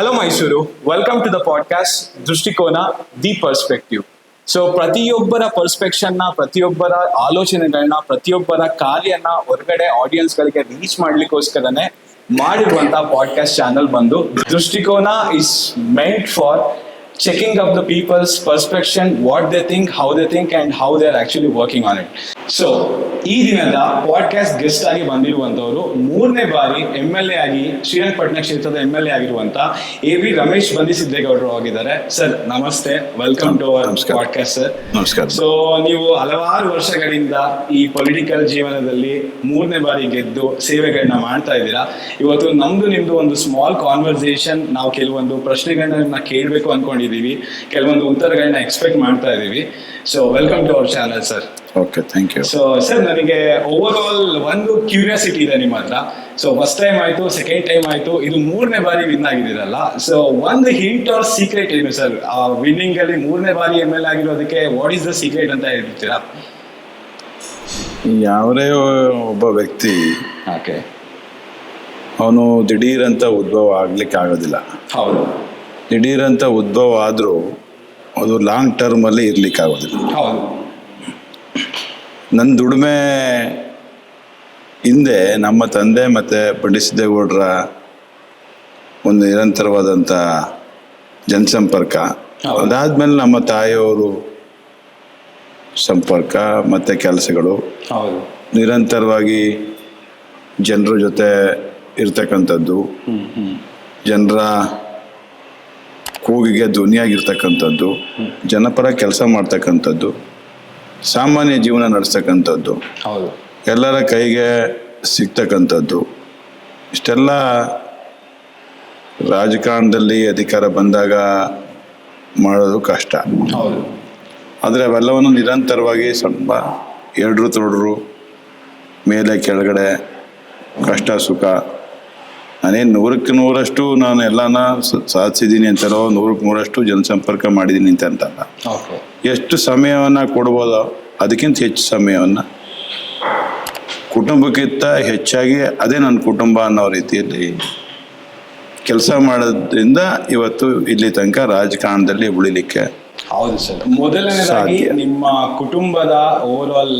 Hello Mysuru, welcome to the podcast Drishtikona the perspective. So ಪ್ರತಿಯೊಬ್ಬರ ಪರ್ಸ್ಪೆಕ್ಷನ್ನ, ಪ್ರತಿಯೊಬ್ಬರ ಆಲೋಚನೆಗಳನ್ನ, ಪ್ರತಿಯೊಬ್ಬರ ಕಾರ್ಯನ ಹೊರಗಡೆ ಆಡಿಯನ್ಸ್ಗಳಿಗೆ ರೀಚ್ ಮಾಡ್ಲಿಕ್ಕೋಸ್ಕರನೇ ಮಾಡಿರುವಂತ ಪಾಡ್ಕಾಸ್ಟ್ ಚಾನಲ್ ಬಂದು ದೃಷ್ಟಿಕೋನ is meant for checking up the people's perception, what they think, and how they are actually working on it. So ಈ ದಿನದ ಪಾಡ್ಕಾಸ್ಟ್ ಗೆಸ್ಟ್ ಆಗಿ ಬಂದಿರುವಂತವರು 3ನೇ ಬಾರಿ MLA ಆಗಿ ಶ್ರೀರಂಗಪಟ್ಟಣ ಕ್ಷೇತ್ರದ MLA ಆಗಿರುವಂತ AB ರಮೇಶ್ ಬಂದಿಸಿದ್ದೇಗೌಡರು ಆಗಿದ್ದಾರೆ. ಸರ್ ನಮಸ್ತೆ, welcome to our podcast sir. ನಮಸ್ಕಾರ. ಸೊ ನೀವು ಹಲವಾರು ವರ್ಷಗಳಿಂದ ಈ ಪೊಲಿಟಿಕಲ್ ಜೀವನದಲ್ಲಿ 3ನೇ ಬಾರಿ ಗೆದ್ದು ಸೇವೆಗಳನ್ನ ಮಾಡ್ತಾ ಇದ್ದೀರಾ. ಇವತ್ತು ನಮ್ದು ನಿಮ್ದು ಒಂದು ಸ್ಮಾಲ್ ಕಾನ್ವರ್ಸೇಷನ್, ನಾವು ಕೆಲವೊಂದು ಪ್ರಶ್ನೆಗಳನ್ನ ಕೇಳಬೇಕು ಅನ್ಕೊಂಡಿದೀವಿ, ಕೆಲವೊಂದು ಉತ್ತರಗಳನ್ನ ಎಕ್ಸ್ಪೆಕ್ಟ್ ಮಾಡ್ತಾ ಇದೀವಿ. So welcome to our channel sir. Okay, thank you. So sir, ನನಗೆ ಓವರ್ ಆಲ್ ಒಂದು ಕ್ಯೂರಿಯಾಸಿಟಿ ಇದೆ ನಿಮ್ಮ ಹತ್ರ. ಸೊ ಫಸ್ಟ್ ಟೈಮ್ ಆಯ್ತು, ಸೆಕೆಂಡ್ ಟೈಮ್ ಆಯ್ತು, ಇದು 3ನೇ ಬಾರಿ ವಿನ್ ಆಗಿದ್ದೀರಲ್ಲ. ಸೊ ಒಂದು ಹಿಂಟ್ ಆರ್ ಸೀಕ್ರೆಟ್ ಏನು ಸರ್ ಆ ವಿನ್ನಿಂಗ್ ಅಲ್ಲಿ 3ನೇ ಬಾರಿ MLA ಆಗಿರೋದಕ್ಕೆ? ವಾಟ್ ಈಸ್ ದ ಸೀಕ್ರೆಟ್ ಅಂತ ಹೇಳ್ತೀರಾ? ಯಾವುದೇ ಒಬ್ಬ ವ್ಯಕ್ತಿ ಓಕೆ, ಅವನು ದಿಢೀರಂತ ಉದ್ಭವ ಆಗ್ಲಿಕ್ಕೆ ಆಗೋದಿಲ್ಲ. ಹೌದು, ದಿಢೀರಂತ ಉದ್ಭವ ಆದರೂ ಅದು ಲಾಂಗ್ ಟರ್ಮಲ್ಲಿ ಇರ್ಲಿಕ್ಕೆ ಆಗೋದಿಲ್ಲ. ಹೌದು. ನನ್ನ ದುಡಿಮೆ ಹಿಂದೆ ನಮ್ಮ ತಂದೆ ಮತ್ತು ಪಂಡಿಸಿದ್ದೇಗೌಡರ ಒಂದು ನಿರಂತರವಾದಂಥ ಜನಸಂಪರ್ಕ, ಅದಾದಮೇಲೆ ನಮ್ಮ ತಾಯಿಯವರು ಸಂಪರ್ಕ ಮತ್ತು ಕೆಲಸಗಳು, ಹೌದು, ನಿರಂತರವಾಗಿ ಜನರ ಜೊತೆ ಇರ್ತಕ್ಕಂಥದ್ದು, ಜನರ ಕೂಗಿಗೆ ಧ್ವನಿಯಾಗಿರ್ತಕ್ಕಂಥದ್ದು, ಜನಪರ ಕೆಲಸ ಮಾಡ್ತಕ್ಕಂಥದ್ದು, ಸಾಮಾನ್ಯ ಜೀವನ ನಡೆಸ್ತಕ್ಕಂಥದ್ದು, ಹೌದು, ಎಲ್ಲರ ಕೈಗೆ ಸಿಗ್ತಕ್ಕಂಥದ್ದು, ಇಷ್ಟೆಲ್ಲ ರಾಜಕಾರಣದಲ್ಲಿ ಅಧಿಕಾರ ಬಂದಾಗ ಮಾಡೋದು ಕಷ್ಟ. ಹೌದು. ಆದರೆ ಅವೆಲ್ಲವನ್ನು ನಿರಂತರವಾಗಿ ಸ್ವಲ್ಪ ಎಡ್ರು ತೊಡ್ರು, ಮೇಲೆ ಕೆಳಗಡೆ, ಕಷ್ಟ ಸುಖ, ನಾನೇನು 100ಕ್ಕೆ 100ರಷ್ಟು ನಾನು ಎಲ್ಲಾನ ಸಾಧಿಸಿದ್ದೀನಿ ಅಂತಲೋ, 100ಕ್ಕೆ 100ರಷ್ಟು ಜನಸಂಪರ್ಕ ಮಾಡಿದ್ದೀನಿ ಅಂತಲ್ಲ. ಓಕೆ. ಎಷ್ಟು ಸಮಯವನ್ನು ಕೊಡ್ಬೋದೋ ಅದಕ್ಕಿಂತ ಹೆಚ್ಚು ಸಮಯವನ್ನು ಕುಟುಂಬಕ್ಕಿಂತ ಹೆಚ್ಚಾಗಿ ಅದೇ ನನ್ನ ಕುಟುಂಬ ಅನ್ನೋ ರೀತಿಯಲ್ಲಿ ಕೆಲಸ ಮಾಡೋದ್ರಿಂದ ಇವತ್ತು ಇಲ್ಲಿ ತನಕ ರಾಜಕಾರಣದಲ್ಲಿ ಉಳಿಲಿಕ್ಕೆ. ಹೌದು ಸರ್. ಮೊದಲನೇದಾಗಿ ನಿಮ್ಮ ಕುಟುಂಬದ ಓವರ್ ಆಲ್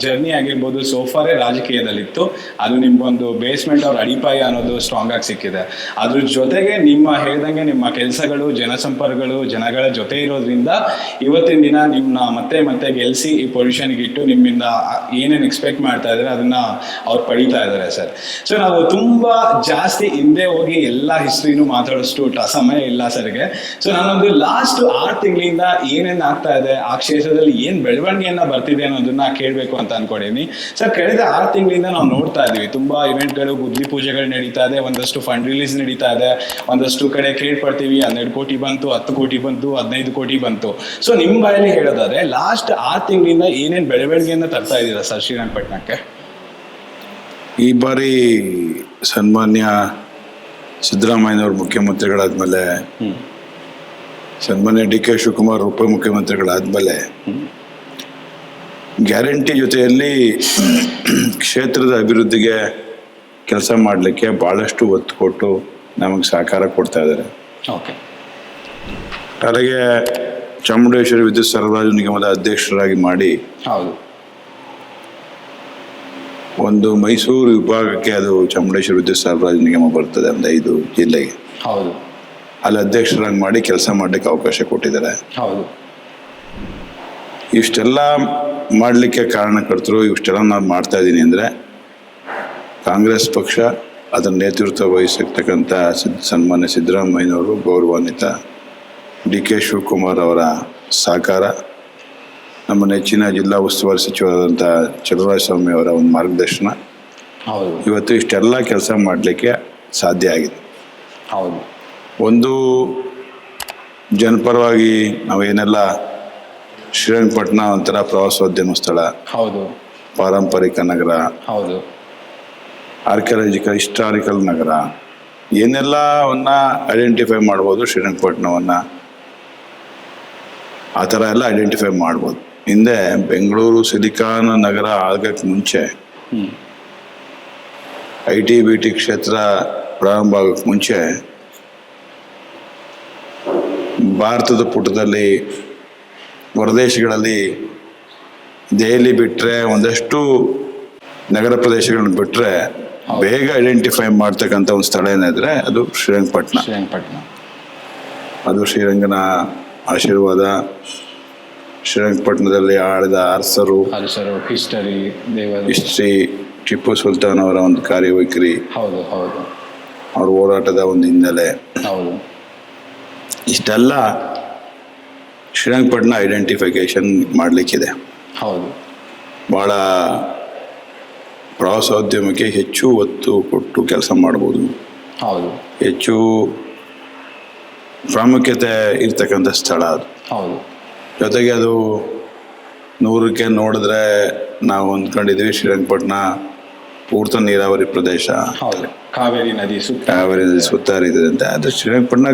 ಜರ್ನಿ ಆಗಿರ್ಬೋದು, ಸೋಫಾರೇ ರಾಜಕೀಯದಲ್ಲಿತ್ತು. ಅದು ನಿಮ್ಗೊಂದು ಬೇಸ್ಮೆಂಟ್ ಅವ್ರ ಅಡಿಪಾಯ ಅನ್ನೋದು ಸ್ಟ್ರಾಂಗ್ ಆಗಿ ಸಿಕ್ಕಿದೆ. ಅದ್ರ ಜೊತೆಗೆ ನಿಮ್ಮ ಹೇಳ್ದಂಗೆ ನಿಮ್ಮ ಕೆಲಸಗಳು, ಜನಸಂಪರ್ಕಗಳು, ಜನಗಳ ಜೊತೆ ಇರೋದ್ರಿಂದ ಇವತ್ತಿನ ದಿನ ನಿಮ್ಮನ್ನ ಮತ್ತೆ ಮತ್ತೆ ಗೆಲ್ಲಿಸಿ ಈ ಪೊಸಿಷನ್ಗೆ ಇಟ್ಟು ನಿಮ್ಮಿಂದ ಏನೇನು ಎಕ್ಸ್ಪೆಕ್ಟ್ ಮಾಡ್ತಾ ಇದ್ದಾರೆ ಅದನ್ನ ಅವ್ರು ಪಡೀತಾ ಇದ್ದಾರೆ ಸರ್. ಸೊ ನಾವು ತುಂಬಾ ಜಾಸ್ತಿ ಹಿಂದೆ ಹೋಗಿ ಎಲ್ಲ ಹಿಸ್ಟ್ರಿನೂ ಮಾತಾಡೋಷ್ಟು ಸಮಯ ಇಲ್ಲ ಸರ್ಗೆ. ಸೊ ನಾನೊಂದು ಲಾಸ್ಟ್ 6 ತಿಂಗಳಿಂದ ಏನೇನ್ ಆಗ್ತಾ ಇದೆ, ಆ ಕ್ಷೇತ್ರದಲ್ಲಿ ಏನ್ ಬೆಳವಣಿಗೆಯನ್ನ ಬರ್ತಿದೆ ಅನ್ನೋದನ್ನ ಕೇಳಬೇಕು ಅಂತ ಅನ್ಕೊಂಡಿನಿ ಸರ್. ಕಳೆದ 6 ತಿಂಗಳಿಂದ ನಾವು ನೋಡ್ತಾ ಇದೀವಿ, ತುಂಬಾ ಇವೆಂಟ್ಗಳು, ಬುದ್ಧಿ ಪೂಜೆಗಳು ನಡೀತಾ ಇದೆ, ಒಂದಷ್ಟು ಫಂಡ್ ರಿಲೀಸ್ ನಡೀತಾ ಇದೆ, ಒಂದಷ್ಟು ಕಡೆ ಕೇಳ್ಪಡ್ತೀವಿ 12 ಕೋಟಿ ಬಂತು, 10 ಕೋಟಿ ಬಂತು, 15 ಕೋಟಿ ಬಂತು. ಸೊ ನಿಮ್ ಬಾಯಲ್ಲಿ ಹೇಳೋದಾದ್ರೆ ಲಾಸ್ಟ್ 6 ತಿಂಗಳಿಂದ ಏನೇನ್ ಬೆಳವಣಿಗೆಯನ್ನ ತರ್ತಾ ಇದ್ದೀರಾ ಸರ್ ಶ್ರೀರಂಗಪಟ್ಟಣಕ್ಕೆ? ಈ ಬಾರಿ ಸನ್ಮಾನ್ಯ ಸಿದ್ದರಾಮಯ್ಯನವರು ಮುಖ್ಯಮಂತ್ರಿಗಳಾದ್ಮೇಲೆ, ಸನ್ಮಾನ್ಯ DK ಶಿವಕುಮಾರ್ ಉಪಮುಖ್ಯಮಂತ್ರಿಗಳಾದ್ಮೇಲೆ ಗ್ಯಾರಂಟಿ ಜೊತೆಯಲ್ಲಿ ಕ್ಷೇತ್ರದ ಅಭಿವೃದ್ಧಿಗೆ ಕೆಲಸ ಮಾಡಲಿಕ್ಕೆ ಭಾಳಷ್ಟು ಒತ್ತು ಕೊಟ್ಟು ನಮಗೆ ಸಹಕಾರ ಕೊಡ್ತಾ ಇದ್ದಾರೆ. ಓಕೆ. ಹಾಗೆ ಚಾಮುಂಡೇಶ್ವರಿ ವಿದ್ಯುತ್ ಸರಬರಾಜು ನಿಗಮದ ಅಧ್ಯಕ್ಷರಾಗಿ ಮಾಡಿ, ಹೌದು, ಒಂದು ಮೈಸೂರು ವಿಭಾಗಕ್ಕೆ ಅದು ಚಾಮುಂಡೇಶ್ವರಿ ವಿದ್ಯುತ್ ಸರಬರಾಜು ನಿಗಮ ಬರ್ತದೆ, ಒಂದು 5 ಜಿಲ್ಲೆಗೆ. ಹೌದು. ಅಲ್ಲಿ ಅಧ್ಯಕ್ಷರಾಗಿ ಮಾಡಿ ಕೆಲಸ ಮಾಡಲಿಕ್ಕೆ ಅವಕಾಶ ಕೊಟ್ಟಿದ್ದಾರೆ. ಹೌದು. ಇಷ್ಟೆಲ್ಲ ಮಾಡಲಿಕ್ಕೆ ಕಾರಣಕರ್ತರು, ಇಷ್ಟೆಲ್ಲ ನಾನು ಮಾಡ್ತಾ ಇದ್ದೀನಿ ಅಂದರೆ ಕಾಂಗ್ರೆಸ್ ಪಕ್ಷ, ಅದರ ನೇತೃತ್ವ ವಹಿಸಿರ್ತಕ್ಕಂಥ ಸನ್ಮಾನ್ಯ ಸಿದ್ದರಾಮಯ್ಯನವರು, ಗೌರವಾನ್ವಿತ DK ಶಿವಕುಮಾರ್ ಅವರ ಸಹಕಾರ, ನಮ್ಮ ನೆಚ್ಚಿನ ಜಿಲ್ಲಾ ಉಸ್ತುವಾರಿ ಸಚಿವರಾದಂಥ ಚಲುವರಾಯಸ್ವಾಮಿ ಅವರ ಒಂದು ಮಾರ್ಗದರ್ಶನ, ಹೌದು, ಇವತ್ತು ಇಷ್ಟೆಲ್ಲ ಕೆಲಸ ಮಾಡಲಿಕ್ಕೆ ಸಾಧ್ಯ ಆಗಿದೆ. ಹೌದು. ಒಂದು ಜನಪರವಾಗಿ ನಾವೇನೆಲ್ಲ ಶ್ರೀರಂಗಪಟ್ಟಣ ಒಂಥರ ಪ್ರವಾಸೋದ್ಯಮ ಸ್ಥಳ, ಹೌದು, ಪಾರಂಪರಿಕ ನಗರ, ಹೌದು, ಹಿಸ್ಟಾರಿಕಲ್ ನಗರ, ಏನೆಲ್ಲವನ್ನ ಐಡೆಂಟಿಫೈ ಮಾಡ್ಬೋದು ಶ್ರೀರಂಗಪಟ್ಟಣವನ್ನು, ಆ ಥರ ಎಲ್ಲ ಐಡೆಂಟಿಫೈ ಮಾಡ್ಬೋದು. ಹಿಂದೆ ಬೆಂಗಳೂರು ಸಿಲಿಕಾನ್ ನಗರ ಆಗಕ್ಕೆ ಮುಂಚೆ, IT BT ಕ್ಷೇತ್ರ ಪ್ರಾರಂಭ ಆಗೋಕ್ಕೆ ಮುಂಚೆ ಭಾರತದ ಪುಟದಲ್ಲಿ ಹೊರದೇಶಗಳಲ್ಲಿ ದೆಹಲಿ ಬಿಟ್ಟರೆ ಒಂದಷ್ಟು ನಗರ ಪ್ರದೇಶಗಳನ್ನ ಬಿಟ್ಟರೆ ಬೇಗ ಐಡೆಂಟಿಫೈ ಮಾಡ್ತಕ್ಕಂಥ ಒಂದು ಸ್ಥಳ ಏನಿದ್ರೆ ಅದು ಶ್ರೀರಂಗಪಟ್ಟಣ. ಶ್ರೀರಂಗಪಟ್ಟಣ ಅದು ಶ್ರೀರಂಗನ ಆಶೀರ್ವಾದ, ಶ್ರೀರಂಗಪಟ್ಟಣದಲ್ಲಿ ಆಳಿದ ಅರಸರು, ಹಿಸ್ಟರಿ, ಹಿಸ್ಟ್ರಿ, ಟಿಪ್ಪು ಸುಲ್ತಾನ್ ಅವರ ಒಂದು ಕಾರ್ಯವೈಖರಿ, ಹೌದು ಹೌದು, ಅವ್ರ ಹೋರಾಟದ ಒಂದು ಹಿನ್ನೆಲೆ, ಹೌದು, ಇಷ್ಟೆಲ್ಲ ಶ್ರೀರಂಗಪಟ್ಟಣ ಐಡೆಂಟಿಫಿಕೇಶನ್ ಮಾಡಲಿಕ್ಕಿದೆ. ಹೌದು, ಭಾಳ ಪ್ರವಾಸೋದ್ಯಮಕ್ಕೆ ಹೆಚ್ಚು ಒತ್ತು ಕೊಟ್ಟು ಕೆಲಸ ಮಾಡ್ಬೋದು. ಹೌದು, ಹೆಚ್ಚು ಪ್ರಾಮುಖ್ಯತೆ ಇರ್ತಕ್ಕಂಥ ಸ್ಥಳ ಅದು. ಹೌದು, ಜೊತೆಗೆ ಅದು 100ಕ್ಕೆ ನೋಡಿದ್ರೆ ನಾವು ಅಂದ್ಕೊಂಡಿದ್ವಿ ಶ್ರೀರಂಗಪಟ್ಟಣ ಪೂರ್ತ ನೀರಾವರಿ ಪ್ರದೇಶ, ಹೌದು, ಕಾವೇರಿ ನದಿ ಸುತ್ತ ಹರಿದಿದೆ ಅಂತ. ಅದು ಶ್ರೀರಂಗಪಟ್ಟಣ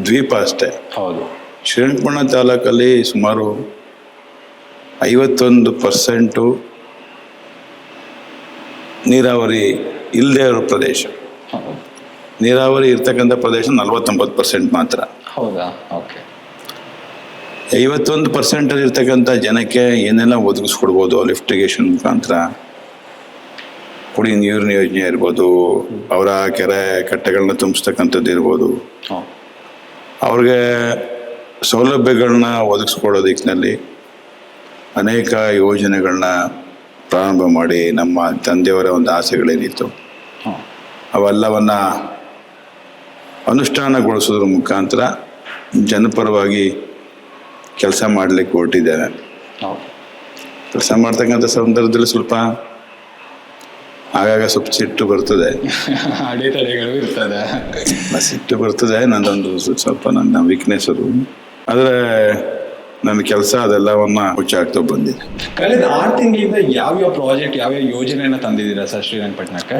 ದ್ವೀಪ ಅಷ್ಟೇ. ಹೌದು, ಶ್ರೀರಂಗಪಟ್ಟಣ ತಾಲೂಕಲ್ಲಿ ಸುಮಾರು 51% ನೀರಾವರಿ ಇಲ್ಲದೆ ಇರೋ ಪ್ರದೇಶ. ಹೌದು, ನೀರಾವರಿ ಇರ್ತಕ್ಕಂಥ ಪ್ರದೇಶ 49% ಮಾತ್ರ. ಹೌದಾ? ಓಕೆ. 51% ಇರ್ತಕ್ಕಂಥ ಜನಕ್ಕೆ ಏನೆಲ್ಲ ಒದಗಿಸ್ಕೊಡ್ಬೋದು, ಲಿಫ್ಟ್ ಇರಿಗೇಷನ್ ಮುಖಾಂತರ, ಕುಡಿ ನೀರಿನ ಯೋಜನೆ ಇರ್ಬೋದು, ಅವರ ಕೆರೆ ಕಟ್ಟೆಗಳನ್ನ ತುಂಬಿಸ್ತಕ್ಕಂಥದ್ದು ಇರ್ಬೋದು, ಅವ್ರಿಗೆ ಸೌಲಭ್ಯಗಳನ್ನ ಒದಗಿಸ್ಕೊಡೋ ದಿಕ್ಕಿನಲ್ಲಿ ಅನೇಕ ಯೋಜನೆಗಳನ್ನ ಪ್ರಾರಂಭ ಮಾಡಿ ನಮ್ಮ ತಂದೆಯವರ ಒಂದು ಆಸೆಗಳೇನಿತ್ತು ಅವೆಲ್ಲವನ್ನು ಅನುಷ್ಠಾನಗೊಳಿಸೋದ್ರ ಮುಖಾಂತರ ಜನಪರವಾಗಿ ಕೆಲಸ ಮಾಡಲಿಕ್ಕೆ ಹೊರಟಿದ್ದೇವೆ. ಕೆಲಸ ಮಾಡ್ತಕ್ಕಂಥ ಸಂದರ್ಭದಲ್ಲಿ ಸ್ವಲ್ಪ ಆಗಾಗ ಸ್ವಲ್ಪ ಸಿಟ್ಟು ಬರ್ತದೆ, ಅಡೆತಡೆಗಳು ಇರ್ತದೆ, ಸಿಟ್ಟು ಬರ್ತದೆ. ನನ್ನದೊಂದು ಸ್ವಲ್ಪ ನನ್ನ ವೀಕ್ನೆಸ್ ಅದು. ಆದರೆ ನನ್ನ ಕೆಲಸ ಅದೆಲ್ಲವನ್ನ ಮುಚ್ಚಾಕ್ತಾ ಬಂದಿದೆ. ಕಳೆದ 6 ತಿಂಗಳಿಂದ ಯಾವ್ಯಾವ ಪ್ರಾಜೆಕ್ಟ್, ಯಾವ್ಯಾವ ಯೋಜನೆಯನ್ನ ತಂದಿದ್ದೀರಾ ಸರ್ ಶ್ರೀರಂಗಪಟ್ಟಣಕ್ಕೆ?